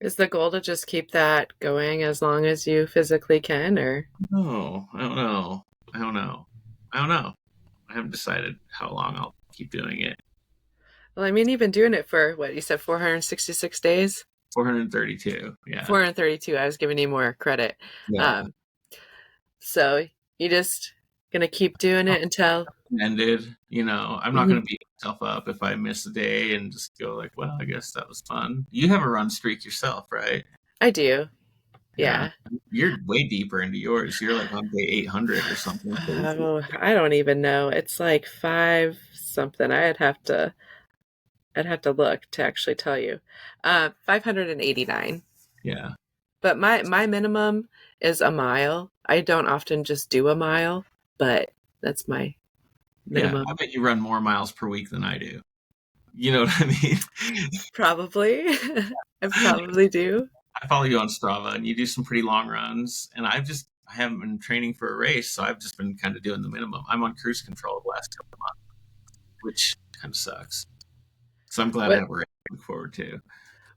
Is the goal to just keep that going as long as you physically can, or? no, I don't know. I don't know. I don't know. I haven't decided how long I'll keep doing it. Well, I mean, you've been doing it for what you said, 466 days? 432. Yeah. 432. I was giving you more credit. Yeah. Um, so you just gonna keep doing it until. Ended. I'm not going Mhm. to beat myself up if I miss a day and just go like, well, I guess that was fun. You have a run streak yourself, right? I do. Yeah. Yeah. You're way deeper into yours. You're like on day 800 or something crazy. Oh, I don't even know. It's like five something. I'd have to look to actually tell you. 589. Yeah. But my minimum is a mile. I don't often just do a mile, but that's my Yeah. I minimum. bet you run more miles per week than I do. You know what I mean? Probably. I probably do. I follow you on Strava and you do some pretty long runs. And I haven't been training for a race, so I've just been kind of doing the minimum. I'm on cruise control the last couple of months, which kind of sucks. So I'm glad I What have a race to look forward to.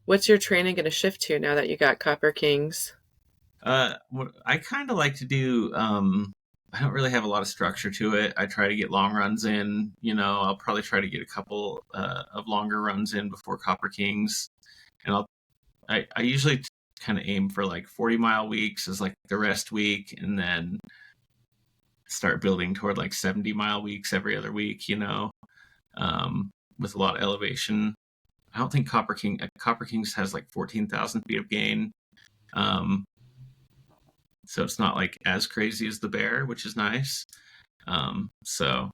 what's your training going to shift to now that you got Copper Kings? What I kind of like to do, I don't really have a lot of structure to it. I try to get long runs in. I'll probably try to get a couple of longer runs in before Copper Kings, and I usually kind of aim for like 40-mile weeks as like the rest week, and then start building toward like 70-mile weeks every other week. With a lot of elevation. I don't think Copper Kings has like 14,000 feet of gain. Um, so it's not like as crazy as the bear, which is nice. So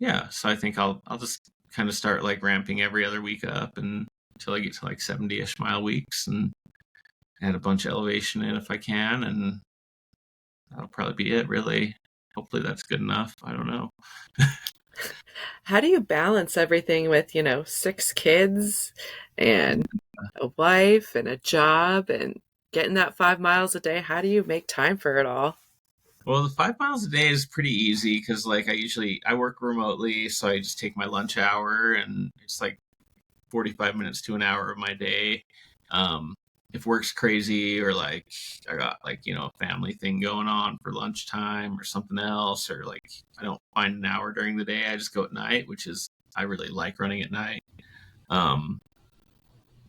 yeah, so I think I'll just kind of start like ramping every other week up and until I get to like 70-ish mile weeks and add a bunch of elevation in if I can, and that'll probably be it really. Hopefully that's good enough. I don't know. How do you balance everything with, 6 kids and a wife and a job and getting that 5 miles a day? How do you make time for it all? Well, the 5 miles a day is pretty easy because like I work remotely, so I just take my lunch hour and it's like 45 minutes to an hour of my day. Um, if work's crazy or like I got like, a family thing going on for lunchtime or something else, or like I don't find an hour during the day, I just go at night, which is, I really like running at night. Um,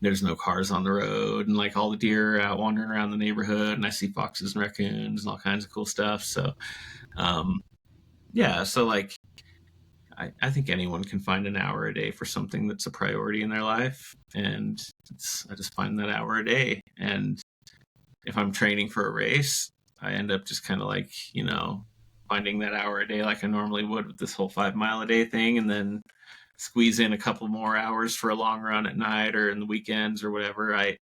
there's no cars on the road and like all the deer are out wandering around the neighborhood and I see foxes and raccoons and all kinds of cool stuff. So, um, yeah, so like I think anyone can find an hour a day for something that's a priority in their life. And I just find that hour a day. And if I'm training for a race, I end up just kind of like, finding that hour a day like I normally would with this whole 5 mile a day thing. And then squeeze in a couple more hours for a long run at night or in the weekends or whatever. I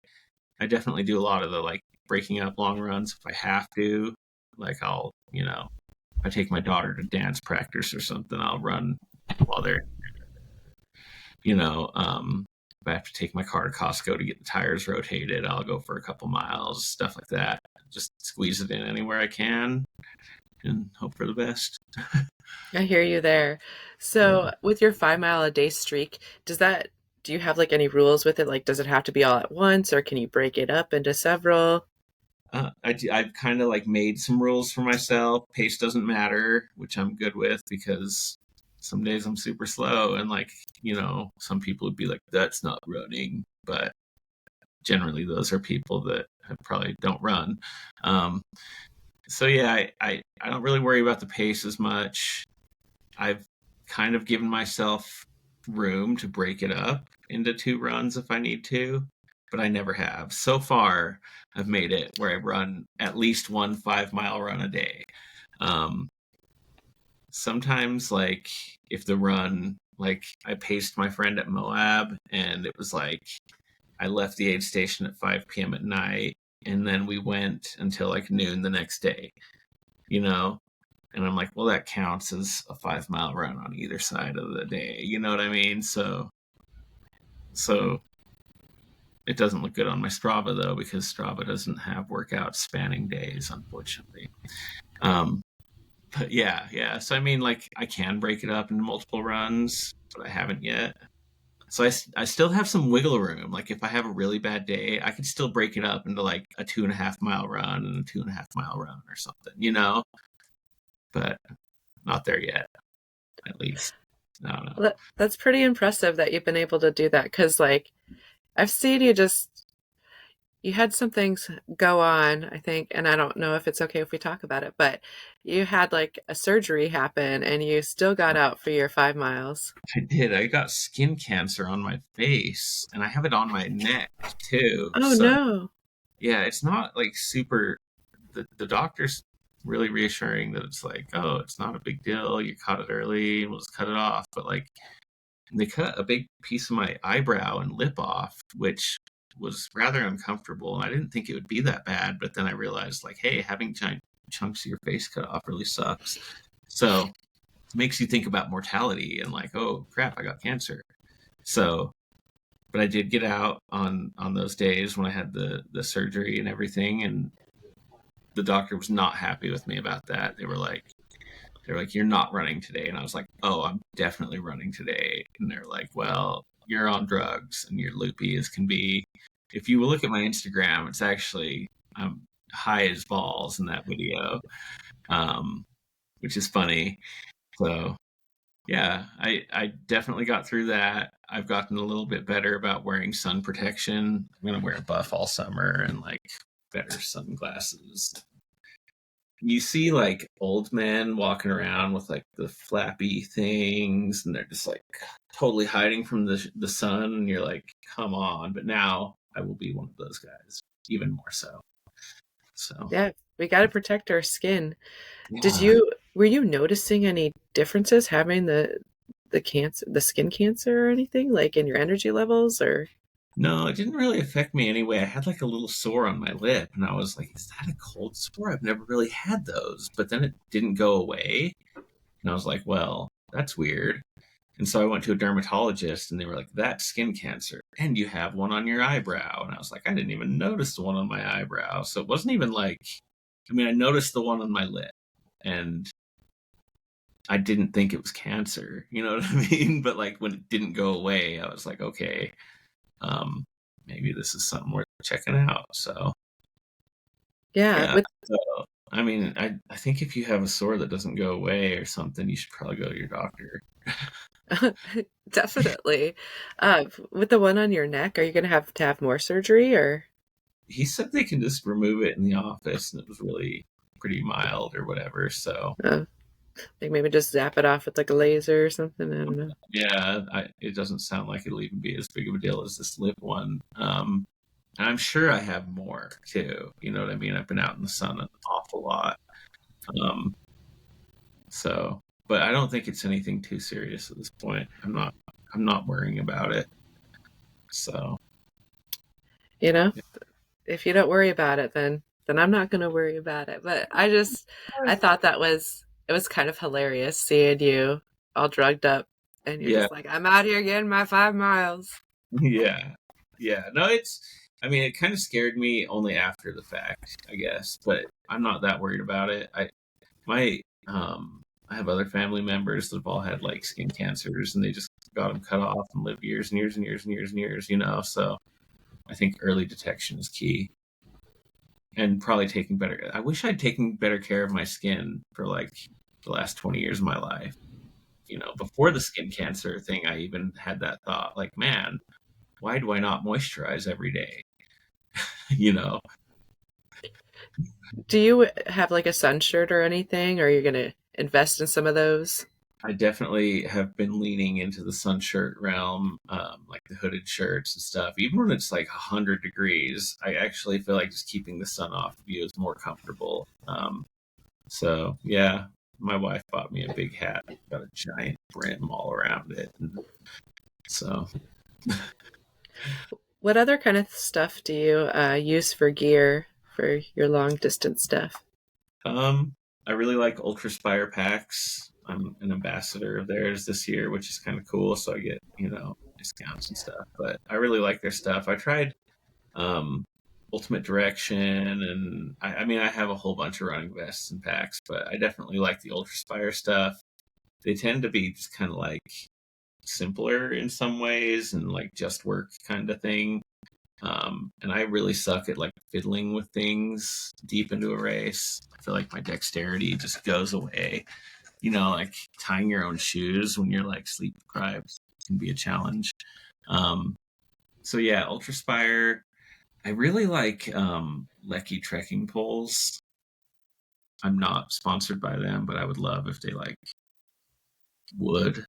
definitely do a lot of the like breaking up long runs if I have to. Like if I take my daughter to dance practice or something, I'll run while they're, if I have to take my car to Costco to get the tires rotated, I'll go for a couple miles, stuff like that. Just squeeze it in anywhere I can and hope for the best. I hear you there. Yeah. So, with your 5 mile a day streak, do you have like any rules with it? Like, does it have to be all at once or can you break it up into several? I've kind of like made some rules for myself. Pace doesn't matter, which I'm good with because some days I'm super slow and like, some people would be like, that's not running. But generally those are people that probably don't run. Um, so yeah, I don't really worry about the pace as much. I've kind of given myself room to break it up into 2 runs if I need to, but I never have. So far, I've made it where I run at least one 5 mile run a day. Um, Sometimes, like, if the run, like, I paced my friend at Moab, and it was like I left the aid station at 5 p.m. at night, and then we went until like noon the next day, you know? And I'm like, well, that counts as a 5 mile run on either side of the day. You know what I mean? So it doesn't look good on my Strava though, because Strava doesn't have workouts spanning days, unfortunately. Um, but yeah. So I mean, like, I can break it up into multiple runs, but I haven't yet. So I still have some wiggle room. Like if I have a really bad day, I could still break it up into like a 2.5 mile run and a 2.5 mile run or something. But not there yet, at least. I don't know. That's pretty impressive that you've been able to do that because, like, I've seen you had some things go on, I think, and I don't know if it's okay if we talk about it, but you had like a surgery happen and you still got out for your 5 miles. I did. I got skin cancer on my face, and I have it on my neck too. Oh So no. yeah, it's not like super. The doctor's really reassuring that it's like, oh, it's not a big deal. You caught it early, and we'll just cut it off. But like, they cut a big piece of my eyebrow and lip off, which was rather uncomfortable. And I didn't think it would be that bad, but then I realized, like, hey, having giant chunks of your face cut off really sucks. So it makes you think about mortality and like, oh crap, I got cancer. So, but I did get out on those days when I had the surgery and everything, and the doctor was not happy with me about that. They were like, you're not running today. And I was like, oh, I'm definitely running today. And they're like, well, you're on drugs and you're loopy as can be. If you look at my Instagram, it's actually, I'm high as balls in that video, um, which is funny. So yeah, I definitely got through that. I've gotten a little bit better about wearing sun protection. I'm going to wear a buff all summer and like better sunglasses. You see like old men walking around with like the flappy things and they're just like totally hiding from the sun and you're like, come on. But now I will be one of those guys, even more so. So Yeah, we got to protect our skin. yeah. Were you noticing any differences having the cancer, the skin cancer or anything like in your energy levels or No, it didn't really affect me anyway. I had like a little sore on my lip, and I was like, is that a cold sore? I've never really had those. But then it didn't go away. And I was like, well, that's weird. And so I went to a dermatologist, and they were like, that's skin cancer. And you have one on your eyebrow. And I was like, I didn't even notice the one on my eyebrow. So it wasn't even like, I mean, I noticed the one on my lip, and I didn't think it was cancer. You know what I mean? But like when it didn't go away, I was like, okay, um, maybe this is something worth checking out. So yeah, yeah. with So I mean, I think if you have a sore that doesn't go away or something, you should probably go to your doctor. definitely. With the one on your neck, are you going to have more surgery or He said they can just remove it in the office, and it was really pretty mild or whatever. So uh, like maybe just zap it off with like a laser or something? I don't know. yeah, it doesn't sound like it'll even be as big of a deal as this lip one. And I'm sure I have more too. You know what I mean? I've been out in the sun an awful lot. Um, So, but I don't think it's anything too serious at this point. I'm not worrying about it. So, You know, if you don't worry about it, then I'm not going to worry about it. But I thought that was it was kind of hilarious seeing you all drugged up and you're yeah, just like, I'm out here getting my 5 miles. yeah, yeah. No, I mean, it kind of scared me only after the fact, I guess, but I'm not that worried about it. My, I have other family members that have all had like skin cancers and they just got them cut off and live years and years and years and years and years, So I think early detection is key. And probably taking better. I wish I'd taken better care of my skin for like the last 20 years of my life. Before the skin cancer thing, I even had that thought, like, man, why do I not moisturize every day? you know, Do you have like a sun shirt or anything? Or are you going to invest in some of those? I definitely have been leaning into the sun shirt realm, like the hooded shirts and stuff. Even when it's like 100 degrees, I actually feel like just keeping the sun off of you is more comfortable. So yeah, my wife bought me a big hat, got a giant brim all around it, and so What other kind of stuff do you use for gear for your long distance stuff? um, I really like Ultraspire packs. I'm an ambassador of theirs this year, which is kind of cool. So I get discounts and stuff. But I really like their stuff. I tried um, Ultimate Direction, and I mean I have a whole bunch of running vests and packs, but I definitely like the Ultraspire stuff. They tend to be just kind of like simpler in some ways and like just work kind of thing. And I really suck at like fiddling with things deep into a race. I feel like my dexterity just goes away. Like tying your own shoes when you're like sleep deprived can be a challenge. Um, so yeah, Ultraspire. I really like Lecky trekking poles. I'm not sponsored by them, but I would love if they like would.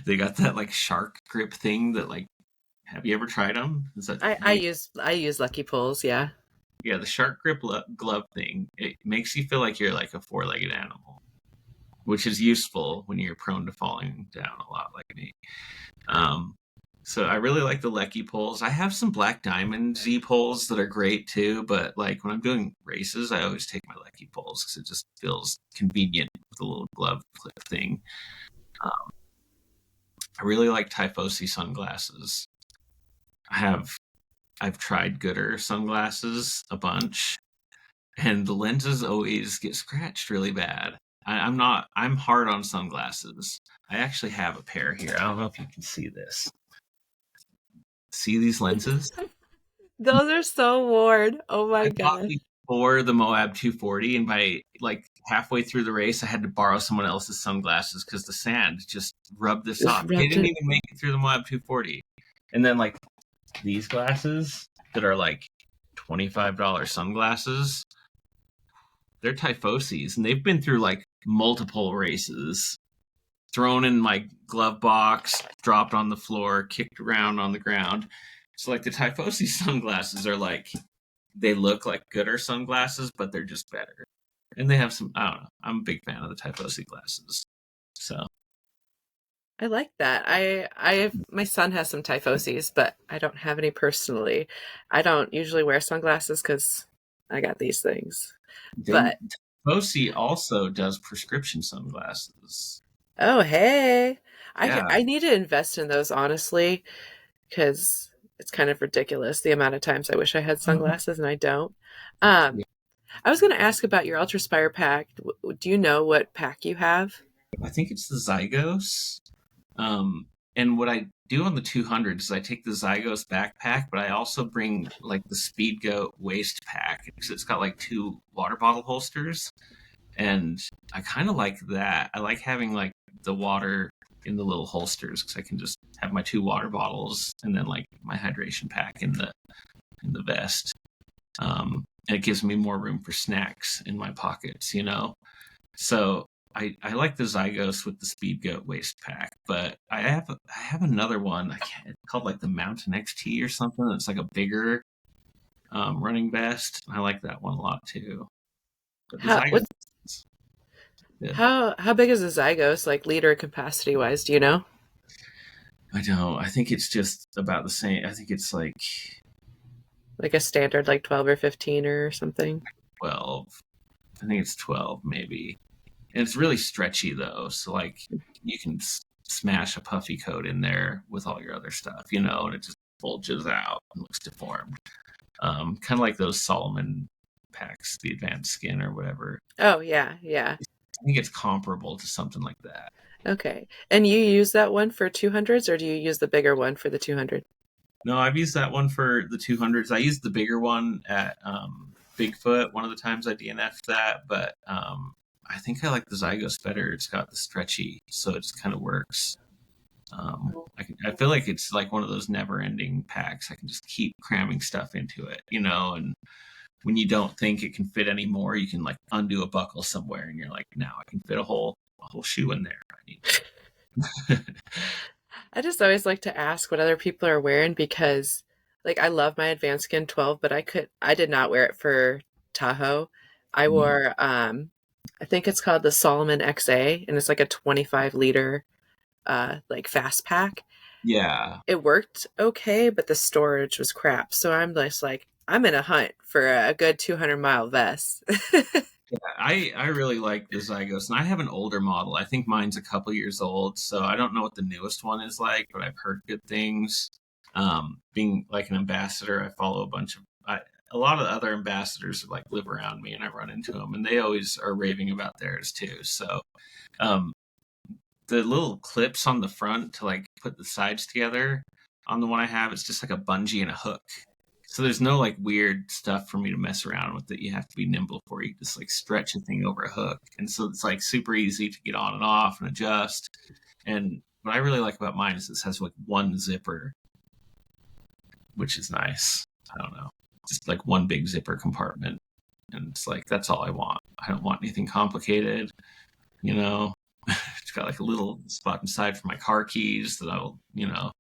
They got that like shark grip thing that like. Have you ever tried them? Is that I use Lucky Pulls, yeah. Yeah, the shark grip glove thing? It makes you feel like you're like a four-legged animal, which is useful when you're prone to falling down a lot, like me. Um, so I really like the Lecky poles. I have some Black Diamond Z poles that are great too, but like when I'm doing races, I always take my Lecky poles because it just feels convenient with the little glove clip thing. Um, I really like Typhosi sunglasses. I have I've tried Gooder sunglasses a bunch. and the lenses always get scratched really bad. I'm hard on sunglasses. I actually have a pair here. I don't know if you can see this. See these lenses? Those are so worn. Oh my I bought gosh. these for the Moab 240, and by like halfway through the race, I had to borrow someone else's sunglasses because the sand just rubbed this Just off. They rubbed didn't it. even make it through the Moab 240. And then like these glasses that are like $25 sunglasses, they're Typhoses, and they've been through like multiple races. Thrown in my glove box, dropped on the floor, kicked around on the ground. So like the Typhosi sunglasses are like they look like gooder sunglasses, but they're just better. And they have some I don't know. I'm a big fan of the Typhosi glasses. So I like that. My son has some typhoses, but I don't have any personally. I don't usually wear sunglasses because I got these things. they But Typhosi also does prescription sunglasses. oh hey, Yeah. I need to invest in those honestly because it's kind of ridiculous the amount of times I wish I had sunglasses and I don't. Um, Yeah. I was going to ask about your Ultraspire pack. Do you know what pack you have? I think it's the Zygos. Um, and what I do on the 200 is I take the Zygos backpack, but I also bring like the Speed Goat waist pack because it's got like two water bottle holsters, and I kind of like that. I like having like the water in the little holsters because I can just have my two water bottles and then like my hydration pack in the vest. And it gives me more room for snacks in my pockets, you know. So I like the Zygos with the Speed Goat waist pack, but I have another one. It's called like the Mountain XT or something. It's like a bigger running vest. I like that one a lot too. But the How Zygos what is good. how big is a Zygos like liter capacity wise? Do you know? I don't. I think it's just about the same. I think it's like Like a standard like 12 or 15 or something? 12. I think it's 12 maybe. And it's really stretchy though. So like you can smash a puffy coat in there with all your other stuff, you know, and it just bulges out and looks deformed. Kind of like those Solomon packs, the advanced skin or whatever. Oh yeah, yeah. I think it's comparable to something like that. Okay. And you use that one for 200s or do you use the bigger one for the 200? No, I've used that one for the 200s. I used the bigger one at Bigfoot. One of the times I DNF'd that, but I think I like the Zygos better. It's got the stretchy, so it just kind of works. I feel like it's like one of those never-ending packs. I can just keep cramming stuff into it, you know. And when you don't think it can fit anymore, you can like undo a buckle somewhere, and you're like, now I can fit a whole shoe in there. I need. I just always like to ask what other people are wearing because like I love my advanced skin 12, but I did not wear it for Tahoe. I wore I think it's called the Solomon XA and it's like a 25-liter like fast pack. Yeah, It worked okay, but the storage was crap. So I'm just like I'm in a hunt for a good 200-mile vest. I really like the Zygos, and I have an older model. I think mine's a couple years old, so I don't know what the newest one is like, but I've heard good things. Being like an ambassador, I follow a lot of other ambassadors like live around me, and I run into them, and they always are raving about theirs too. So, um, the little clips on the front to like put the sides together on the one I have, it's just like a bungee and a hook. So there's no like weird stuff for me to mess around with that you have to be nimble for. You just like stretch a thing over a hook. And so it's like super easy to get on and off and adjust. And what I really like about mine is this has like one zipper, which is nice. I don't know. Just like one big zipper compartment. And it's like that's all I want. I don't want anything complicated, you know. It's got like a little spot inside for my car keys that I'll, you know,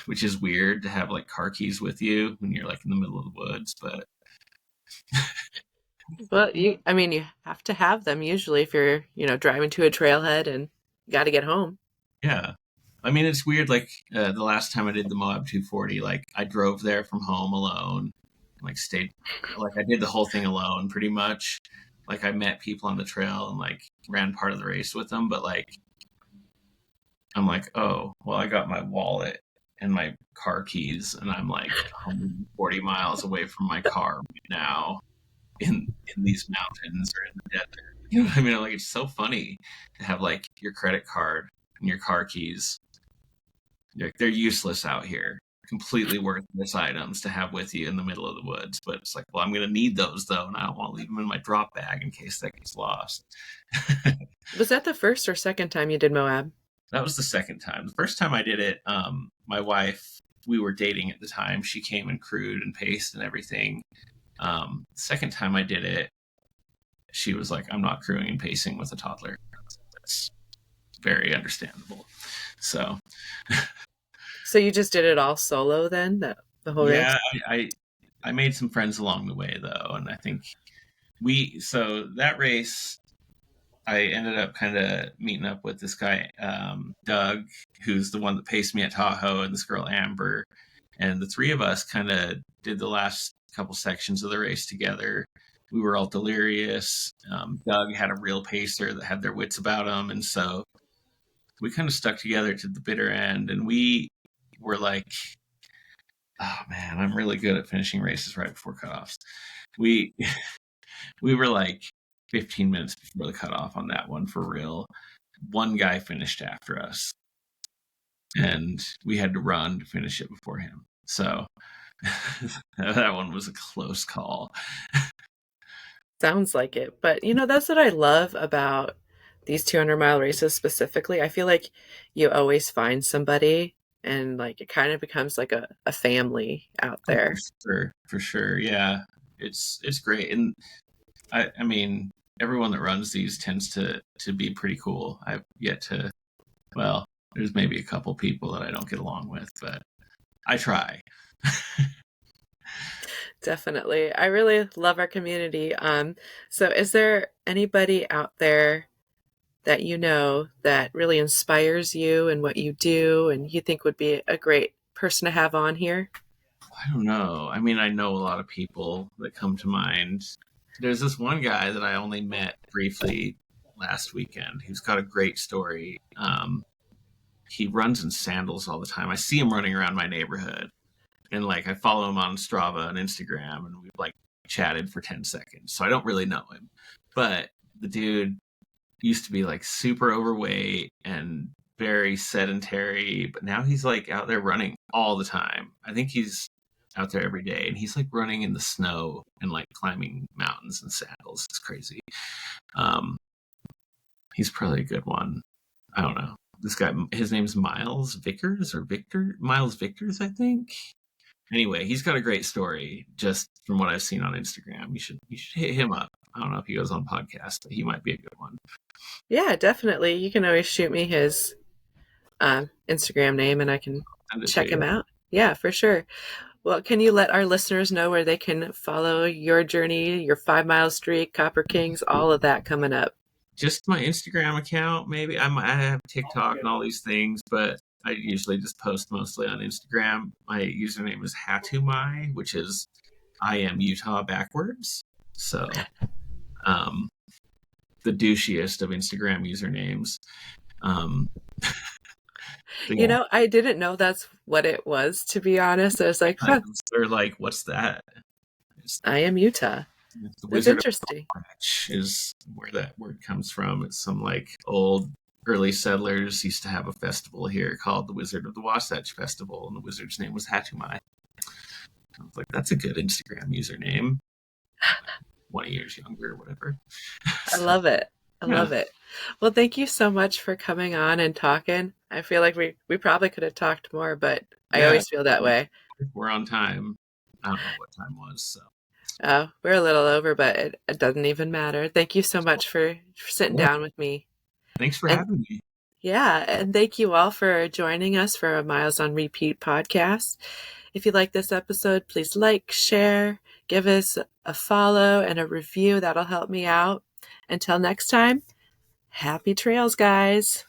which is weird to have like car keys with you when you're like in the middle of the woods. But Well, I mean, you have to have them usually if you're, driving to a trailhead and got to get home. yeah, I mean, it's weird. Like the last time I did the Moab 240, like I drove there from home alone, like stayed, like I did the whole thing alone pretty much. Like I met people on the trail and like ran part of the race with them, but like I'm like, oh, well, I got my wallet and my car keys, and I'm like 140 miles away from my car right now. in these mountains or in the desert. You know what I mean? Like, it's so funny to have like your credit card and your car keys. They're useless out here. Completely worthless items to have with you in the middle of the woods. But it's like, well, I'm going to need those though, and I don't want to leave them in my drop bag in case that gets lost. Was that the first or second time you did Moab? That was the second time. The first time I did it, my wife, we were dating at the time. She came and crewed and paced and everything. Second time I did it, she was like, I'm not crewing and pacing with a toddler. That's very understandable. So, So you just did it all solo then, the whole race? yeah, I made some friends along the way though, and I think so that race I ended up kind of meeting up with this guy, Doug, who's the one that paced me at Tahoe, and this girl, Amber. And the three of us kind of did the last couple sections of the race together. We were all delirious. Doug had a real pacer that had their wits about him. And so we kind of stuck together to the bitter end. And we were like, oh man, I'm really good at finishing races right before cutoffs. We we were like 15 minutes before the cutoff on that one for real. One guy finished after us, and we had to run to finish it before him. So that one was a close call. Sounds like it. But that's what I love about these 200-mile races specifically. I feel like you always find somebody and like it kind of becomes like a family out Oh, there. for sure. Yeah. It's great. And I mean, everyone that runs these tends to be pretty cool. I've yet to, well, there's maybe a couple people that I don't get along with, but I try. Definitely. I really love our community. So is there anybody out there that you know that really inspires you and what you do and you think would be a great person to have on here? I don't know. I mean, I know a lot of people that come to mind. There's this one guy that I only met briefly last weekend who's got a great story. He runs in sandals all the time. I see him running around my neighborhood, and like I follow him on Strava and Instagram, and we've like chatted for 10 seconds. So I don't really know him, but the dude used to be like super overweight and very sedentary, but now he's like out there running all the time. I think he's out there every day, and he's like running in the snow and like climbing mountains in sandals. It's crazy. Um, he's probably a good one. I don't know. This guy, his name's Miles Vickers or Victor Miles Vickers, I think. Anyway, he's got a great story just from what I've seen on Instagram. You should hit him up. I don't know if he goes on podcasts, but he might be a good one. Yeah, definitely. You can always shoot me his Instagram name and I can Send it to check him you. out. Yeah, for sure. Well, can you let our listeners know where they can follow your journey, your 5 mile streak, Copper Kings, all of that coming up? Just my Instagram account, maybe. I have TikTok and all these things, but I usually just post mostly on Instagram. My username is Hatumai, which is I am Utah backwards. So, um, the douchiest of Instagram usernames. Um, so yeah, I didn't know that's what it was, to be honest. I was like, huh, they're like, what's that? It's I am Utah. the That's Wizard of interesting. Watch is where that word comes from. It's some like old early settlers used to have a festival here called the Wizard of the Wasatch Festival, and the wizard's name was Hatumai. I was like, that's a good Instagram username. 20 years younger or whatever. I So, love it. I yeah. love it. Well, thank you so much for coming on and talking. I feel like we probably could have talked more, but I Yeah. always feel that way. We're on time. I don't know what time was. So, We're a little over, but it doesn't even matter. Thank you so much for sitting yeah. down with me. Thanks for And having me. yeah, and thank you all for joining us for a Miles on Repeat podcast. If you like this episode, please like, share, give us a follow and a review. That'll help me out. Until next time, happy trails, guys.